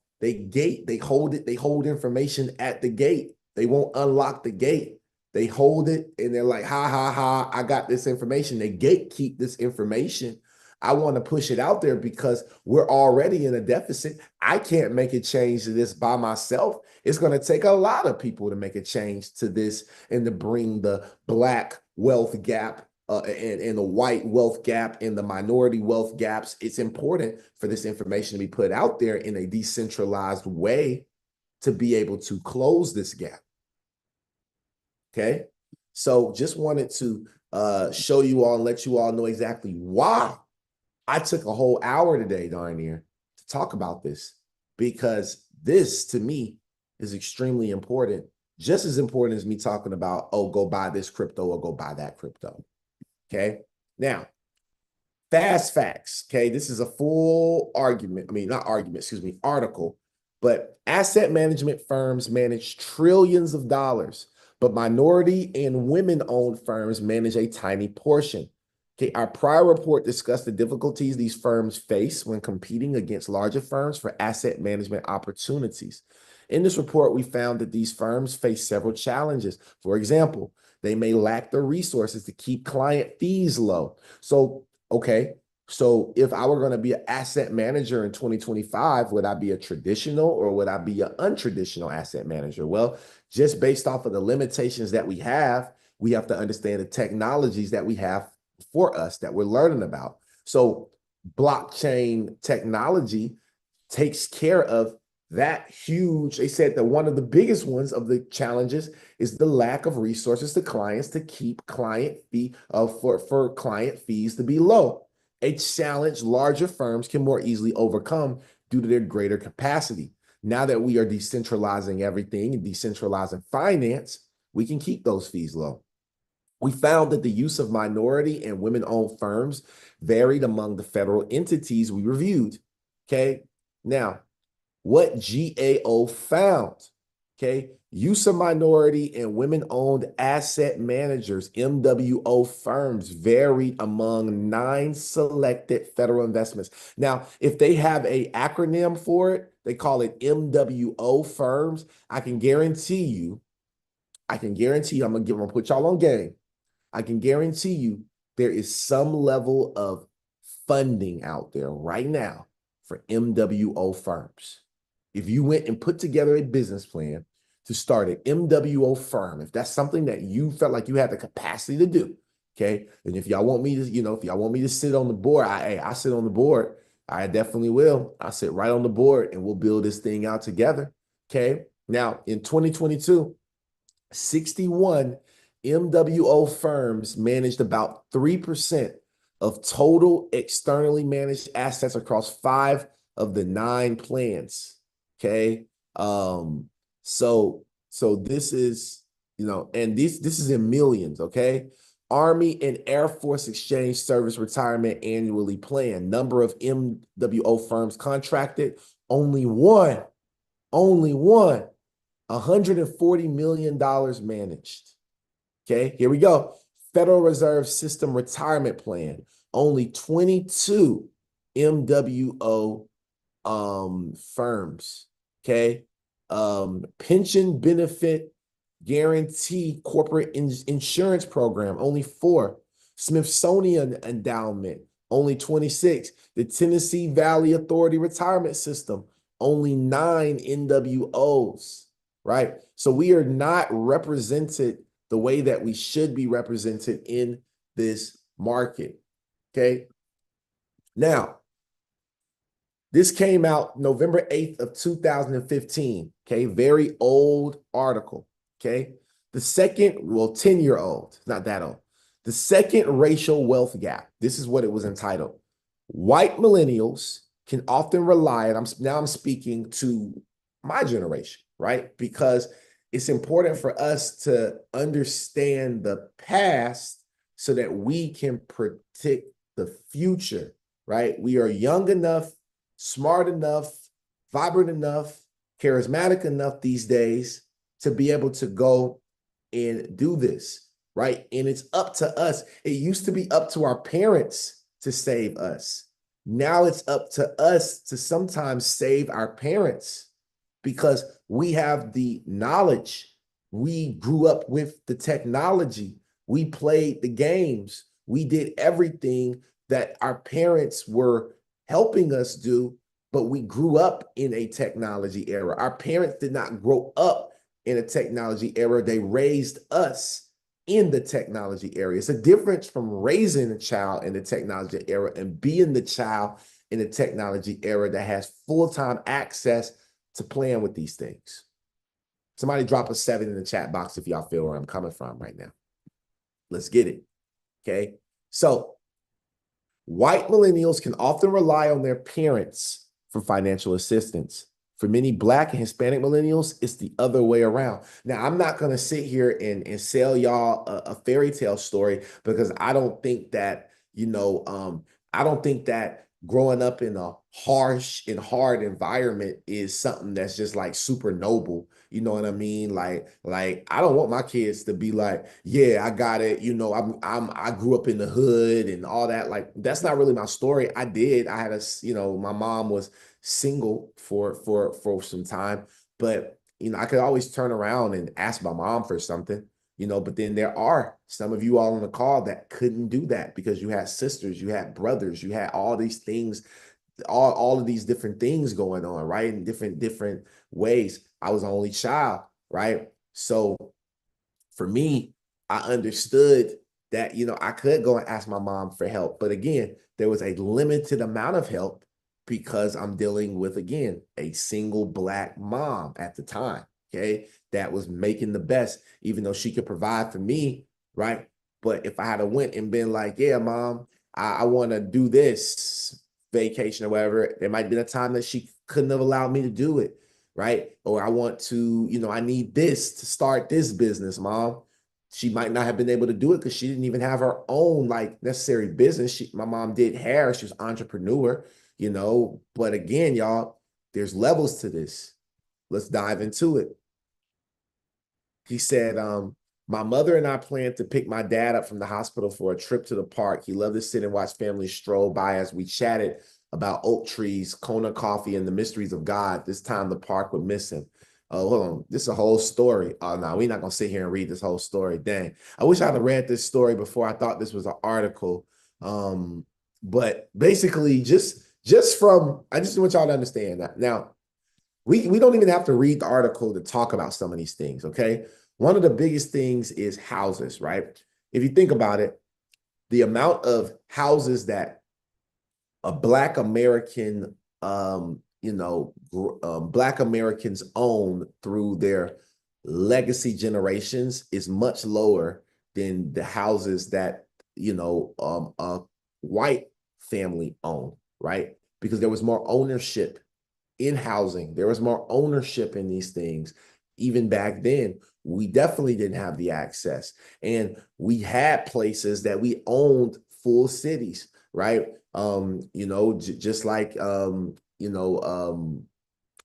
information at the gate. They won't unlock the gate. They hold it and they're like, ha, ha, ha, I got this information. They gatekeep this information. I want to push it out there because we're already in a deficit. I can't make a change to this by myself. It's going to take a lot of people to make a change to this and to bring the Black wealth gap and the white wealth gap and the minority wealth gaps. It's important for this information to be put out there in a decentralized way to be able to close this gap. Okay, so just wanted to show you all and let you all know exactly why I took a whole hour today, darn near, to talk about this, because this to me is extremely important, just as important as me talking about, oh, go buy this crypto or go buy that crypto. Okay, now, fast facts. Okay, this is a full argument. I mean, not argument, excuse me, article. But asset management firms manage trillions of dollars, but minority and women-owned firms manage a tiny portion. Okay, our prior report discussed the difficulties these firms face when competing against larger firms for asset management opportunities. In this report, we found that these firms face several challenges. For example, they may lack the resources to keep client fees low. So, okay, so if I were going to be an asset manager in 2025, would I be a traditional or would I be an untraditional asset manager? Well, just based off of the limitations that we have to understand the technologies that we have for us that we're learning about. So blockchain technology takes care of that huge. They said that one of the biggest ones of the challenges is the lack of resources to clients to keep client fee for client fees to be low. A challenge larger firms can more easily overcome due to their greater capacity. Now that we are decentralizing everything and decentralizing finance, we can keep those fees low. We found that the use of minority and women-owned firms varied among the federal entities we reviewed. Okay, now what GAO found, okay, use of minority and women-owned asset managers, MWO firms, varied among 9 selected federal investments. Now, if they have an acronym for it, they call it MWO firms. I can guarantee you, I'm gonna put y'all on game. I can guarantee you there is some level of funding out there right now for MWO firms. If you went and put together a business plan to start an MWO firm, if that's something that you felt like you had the capacity to do, okay, and if y'all want me to, if y'all want me to sit on the board, I sit on the board. I definitely will. I'll sit right on the board and we'll build this thing out together. Okay. Now in 2022, 61 MWO firms managed about 3% of total externally managed assets across 5 of the 9 plans. Okay. So this is, and this is in millions. Okay. Army and Air Force Exchange Service retirement annually plan. Number of MWO firms contracted, only one, $140 million managed. Okay, here we go. Federal Reserve System retirement plan, only 22 MWO firms. Okay, pension benefit guarantee corporate insurance program, only 4. Smithsonian Endowment, only 26. The Tennessee Valley Authority Retirement System, only 9 NWOs, right? So we are not represented the way that we should be represented in this market, okay? Now, this came out November 8th of 2015, okay? Very old article, okay? The second, well, 10-year-old, not that old. The second racial wealth gap. This is what it was entitled. White millennials can often rely, and I'm speaking to my generation, right? Because it's important for us to understand the past so that we can predict the future, right? We are young enough, smart enough, vibrant enough, charismatic enough these days to be able to go and do this, right? And it's up to us. It used to be up to our parents to save us. Now it's up to us to sometimes save our parents because we have the knowledge. We grew up with the technology. We played the games. We did everything that our parents were helping us do, but we grew up in a technology era. Our parents did not grow up in a technology era. They raised us in the technology era. It's a difference from raising a child in the technology era and being the child in the technology era that has full-time access to playing with these things. Somebody drop a 7 in the chat box if y'all feel where I'm coming from right now. Let's get it, okay? So white millennials can often rely on their parents for financial assistance. For many Black and Hispanic millennials, it's the other way around. Now, I'm not going to sit here and sell y'all a fairy tale story because I don't think that, I don't think that growing up in a harsh and hard environment is something that's just like super noble. You know what I mean? Like I don't want my kids to be like, yeah, I got it. I grew up in the hood and all that. Like, that's not really my story. I had my mom was single for some time, but I could always turn around and ask my mom for something, but then there are some of you all on the call that couldn't do that because you had sisters, you had brothers, you had all these things, all of these different things going on, right? In different ways. I was the only child, right? So for me, I understood that, I could go and ask my mom for help. But again, there was a limited amount of help because I'm dealing with, again, a single Black mom at the time, okay, that was making the best, even though she could provide for me, right? But if I had went and been like, yeah, mom, I want to do this vacation or whatever, there might be a time that she couldn't have allowed me to do it, right? Or I want to, I need this to start this business, mom. She might not have been able to do it because she didn't even have her own necessary business. My mom did hair. She was an entrepreneur. But again, y'all, there's levels to this. Let's dive into it. He said, my mother and I planned to pick my dad up from the hospital for a trip to the park. He loved to sit and watch families stroll by as we chatted about oak trees, Kona coffee, and the mysteries of God. This time the park would miss him. Oh, hold on. This is a whole story. Oh, no, we're not going to sit here and read this whole story. Dang. I wish I'd have read this story before. I thought this was an article. But basically, I just want y'all to understand that. Now, we don't even have to read the article to talk about some of these things, okay? One of the biggest things is houses, right? If you think about it, the amount of houses that a Black American, Black Americans own through their legacy generations is much lower than the houses that, a white family own, right? Because there was more ownership in housing. There was more ownership in these things. Even back then, we definitely didn't have the access. And we had places that we owned full cities, right? Just like,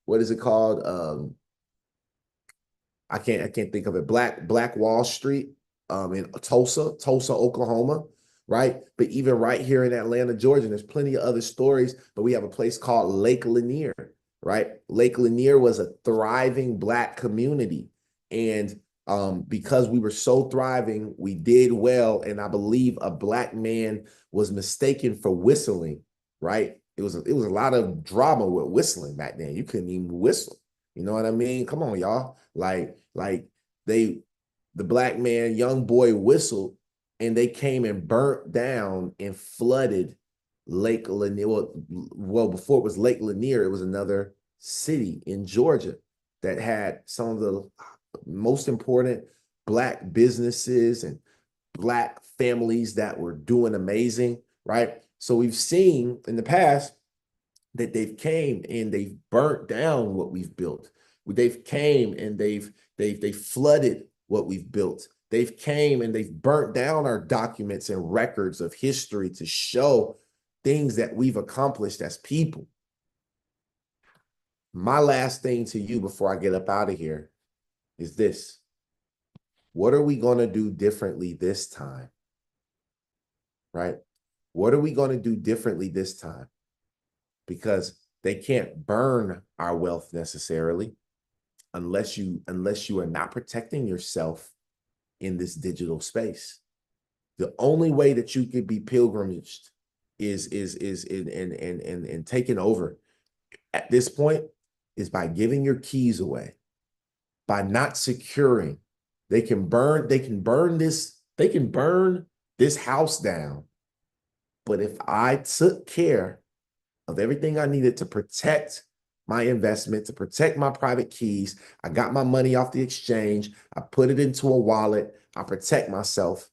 what is it called? I can't think of it. Black Wall Street in Tulsa, Oklahoma, right? But even right here in Atlanta, Georgia, there's plenty of other stories, but we have a place called Lake Lanier, right? Lake Lanier was a thriving Black community. And because we were so thriving, we did well. And I believe a Black man was mistaken for whistling, right? It was a lot of drama with whistling back then. You couldn't even whistle. You know what I mean? Come on, y'all. Like the Black man, young boy whistled, and they came and burnt down and flooded Lake Lanier. Well, before it was Lake Lanier, it was another city in Georgia that had some of the most important Black businesses and Black families that were doing amazing, right? So we've seen in the past that they've came and they've burnt down what we've built. They've came and they've flooded what we've built. They've came and they've burnt down our documents and records of history to show things that we've accomplished as people. My last thing to you before I get up out of here is this. What are we going to do differently this time? Right? What are we going to do differently this time? Because they can't burn our wealth necessarily unless you are not protecting yourself in this digital space. The only way that you could be pilgrimaged is taken over at this point is by giving your keys away, by not securing. They can burn this house down. But if I took care of everything I needed to protect my investment, to protect my private keys, I got my money off the exchange, I put it into a wallet, I protect myself.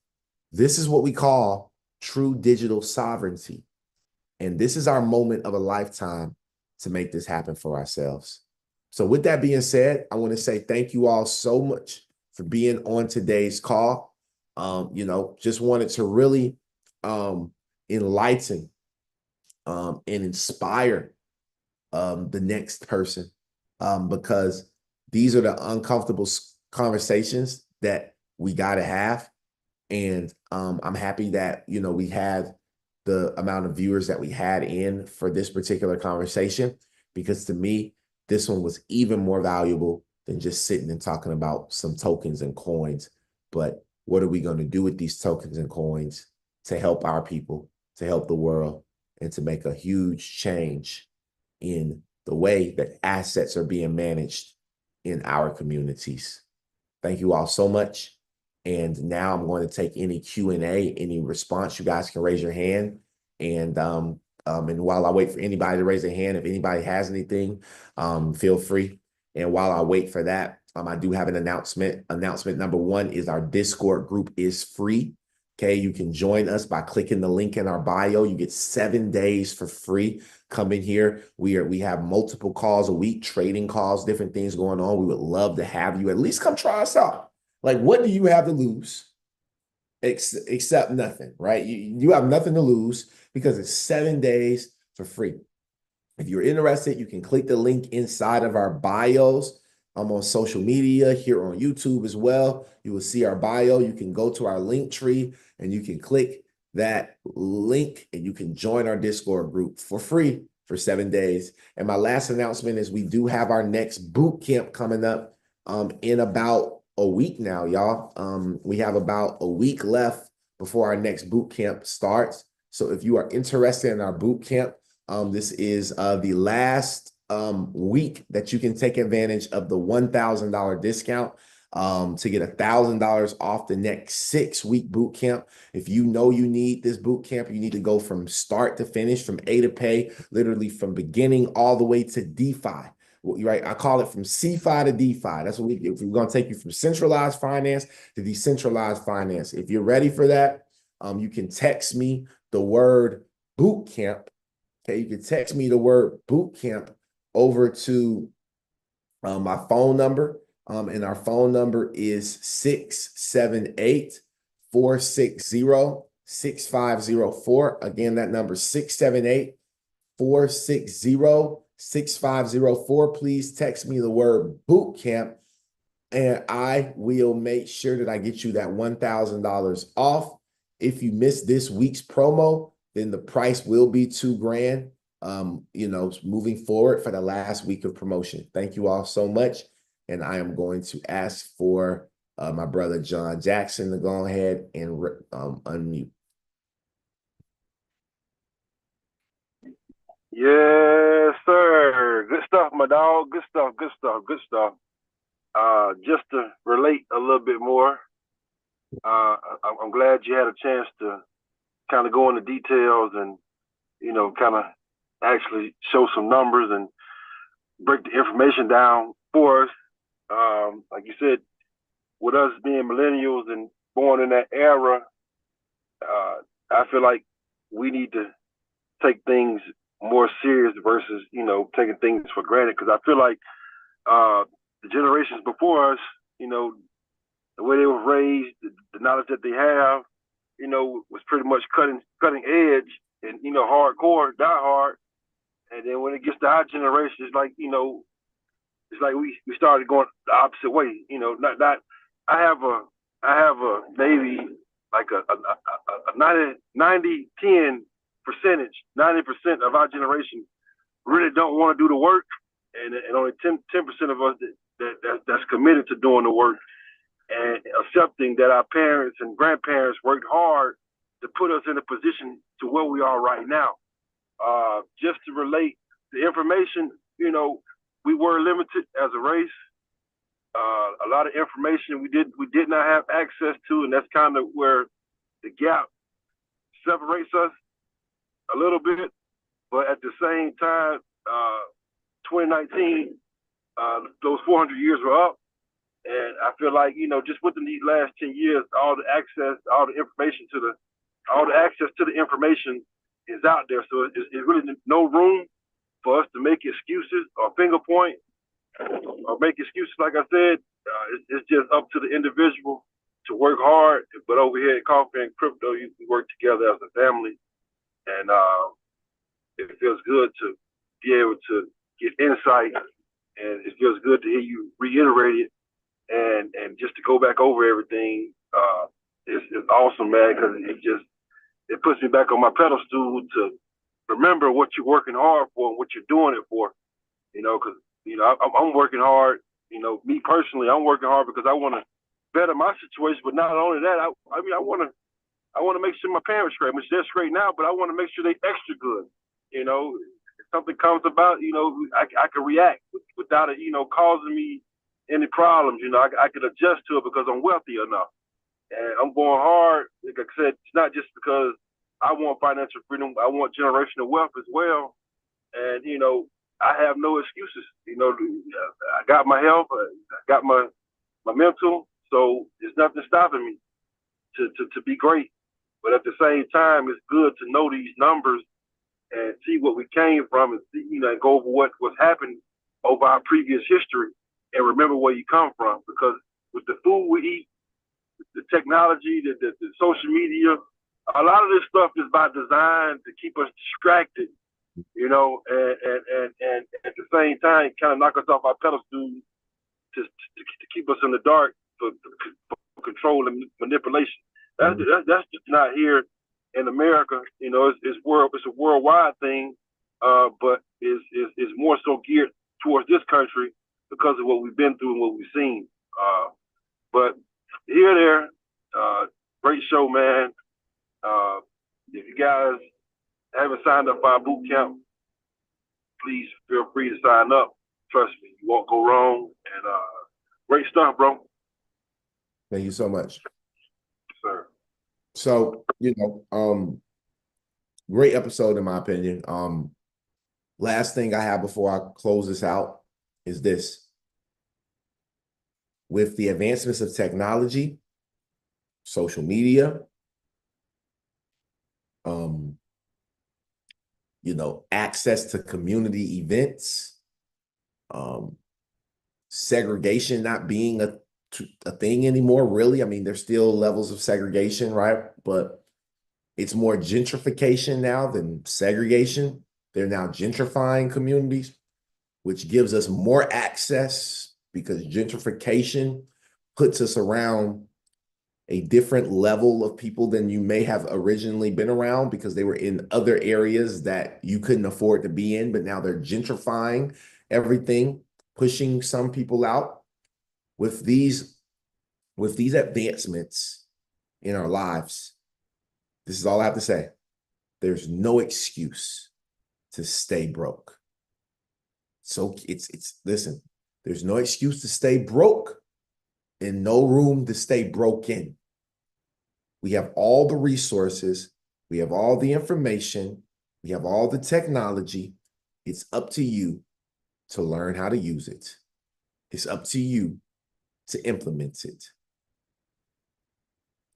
This is what we call true digital sovereignty. And this is our moment of a lifetime to make this happen for ourselves. So with that being said, I want to say thank you all so much for being on today's call. Just wanted to really enlighten and inspire the next person, because these are the uncomfortable conversations that we got to have. And I'm happy that, we had the amount of viewers that we had in for this particular conversation, because to me, this one was even more valuable than just sitting and talking about some tokens and coins. But what are we going to do with these tokens and coins to help our people, to help the world, and to make a huge change in the way that assets are being managed in our communities? Thank you all so much. And now I'm going to take any Q&A, any response. You guys can raise your hand. And while I wait for anybody to raise their hand, if anybody has anything, feel free. And while I wait for that, I do have an announcement. Announcement number one is our Discord group is free. Okay, you can join us by clicking the link in our bio. You get 7 days for free. Come in here. We have multiple calls a week, trading calls, different things going on. We would love to have you at least come try us out. Like, what do you have to lose? Except nothing, right? You have nothing to lose because it's 7 days for free. If you're interested, you can click the link inside of our bios. I'm on social media here on YouTube as well. You will see our bio. You can go to our link tree and you can click that link and you can join our Discord group for free for 7 days. And my last announcement is we do have our next boot camp coming up in about a week now, y'all. We have about a week left before our next boot camp starts. So if you are interested in our boot camp, this is the last week that you can take advantage of the $1,000 discount to get $1,000 off the next 6-week boot camp. If you know you need this boot camp, you need to go from start to finish, from A to pay, literally from beginning all the way to DeFi. Right, I call it from CFI to DeFi. That's what we do. We're going to take you from centralized finance to decentralized finance. If you're ready for that, you can text me the word boot camp. Okay, you can text me the word boot camp over to my phone number. And our phone number is 678-460-6504. Again, that number is 678-460-6504. Please text me the word boot camp and I will make sure that I get you that $1,000 off. If you miss this week's promo, then the price will be $2,000. moving forward for the last week of promotion. Thank you all so much. And I am going to ask for my brother John Jackson to go ahead and unmute. Yes, sir. Good stuff, my dog. Good stuff, good stuff, good stuff. Just to relate a little bit more, I'm glad you had a chance to kind of go into details and, kind of actually show some numbers and break the information down for us. Like you said, with us being millennials and born in that era, I feel like we need to take things more serious versus, taking things for granted. Because I feel like the generations before us, the way they were raised, the knowledge that they have, was pretty much cutting edge and, hardcore, die hard. And then when it gets to our generation, it's like, we started going the opposite way. I have a maybe like a 90-10 percentage, 90% of our generation really don't want to do the work, and only 10% of us that's committed to doing the work and accepting that our parents and grandparents worked hard to put us in a position to where we are right now. Just to relate the information, we were limited as a race. A lot of information we did not have access to, and that's kind of where the gap separates us a little bit. But at the same time, 2019, those 400 years were up. And I feel like, just within these last 10 years, all the access to the information is out there. So it's really no room for us to make excuses or finger point or make excuses. Like I said, it's just up to the individual to work hard. But over here at Coffee and Crypto, you can work together as a family. And it feels good to be able to get insight, and it feels good to hear you reiterate it, and just to go back over everything. It's awesome, man, because it puts me back on my pedestal to remember what you're working hard for and what you're doing it for. Because I'm working hard. Me personally, I'm working hard because I want to better my situation. But not only that, I want to make sure my parents straight. I mean, they're straight now, but I want to make sure they extra good. If something comes about, I can react without it, causing me any problems. I can adjust to it because I'm wealthy enough. And I'm going hard. Like I said, it's not just because I want financial freedom. I want generational wealth as well. And, I have no excuses. I got my health. I got my mental. So there's nothing stopping me to be great. But at the same time, it's good to know these numbers and see what we came from, and go over what's happened over our previous history and remember where you come from. Because with the food we eat, the technology, the social media, a lot of this stuff is by design to keep us distracted, and at the same time, kind of knock us off our pedestal to keep us in the dark for control and manipulation. That's just not here in America. It's a worldwide thing, but is more so geared towards this country because of what we've been through and what we've seen. But here, there, great show, man. If you guys haven't signed up for our boot camp, please feel free to sign up. Trust me, you won't go wrong. And great stuff, bro. Thank you so much. Sir. So, great episode in my opinion. Last thing I have before I close this out is this. With the advancements of technology, social media, access to community events, segregation not being a thing anymore, really. I mean, there's still levels of segregation, right? But it's more gentrification now than segregation. They're now gentrifying communities, which gives us more access because gentrification puts us around a different level of people than you may have originally been around because they were in other areas that you couldn't afford to be in, but now they're gentrifying everything, pushing some people out. With these advancements in our lives, this is all I have to say. There's no excuse to stay broke. So listen, there's no excuse to stay broke and no room to stay broken. We have all the resources. We have all the information. We have all the technology. It's up to you to learn how to use it. It's up to you to implement it.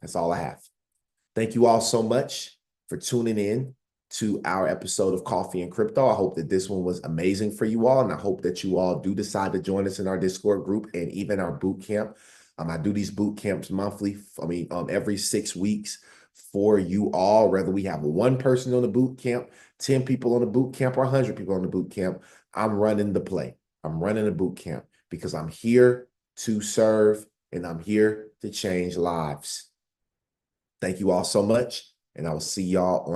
That's all I have. Thank you all so much for tuning in to our episode of Coffee and Crypto. I hope that this one was amazing for you all, and I hope that you all do decide to join us in our Discord group and even our boot camp. I do these boot camps monthly, every 6 weeks for you all, whether we have one person on the boot camp, 10 people on the boot camp, or 100 people on the boot camp. I'm running the play. I'm running a boot camp because I'm here to serve and I'm here to change lives. Thank you all so much, and I will see y'all on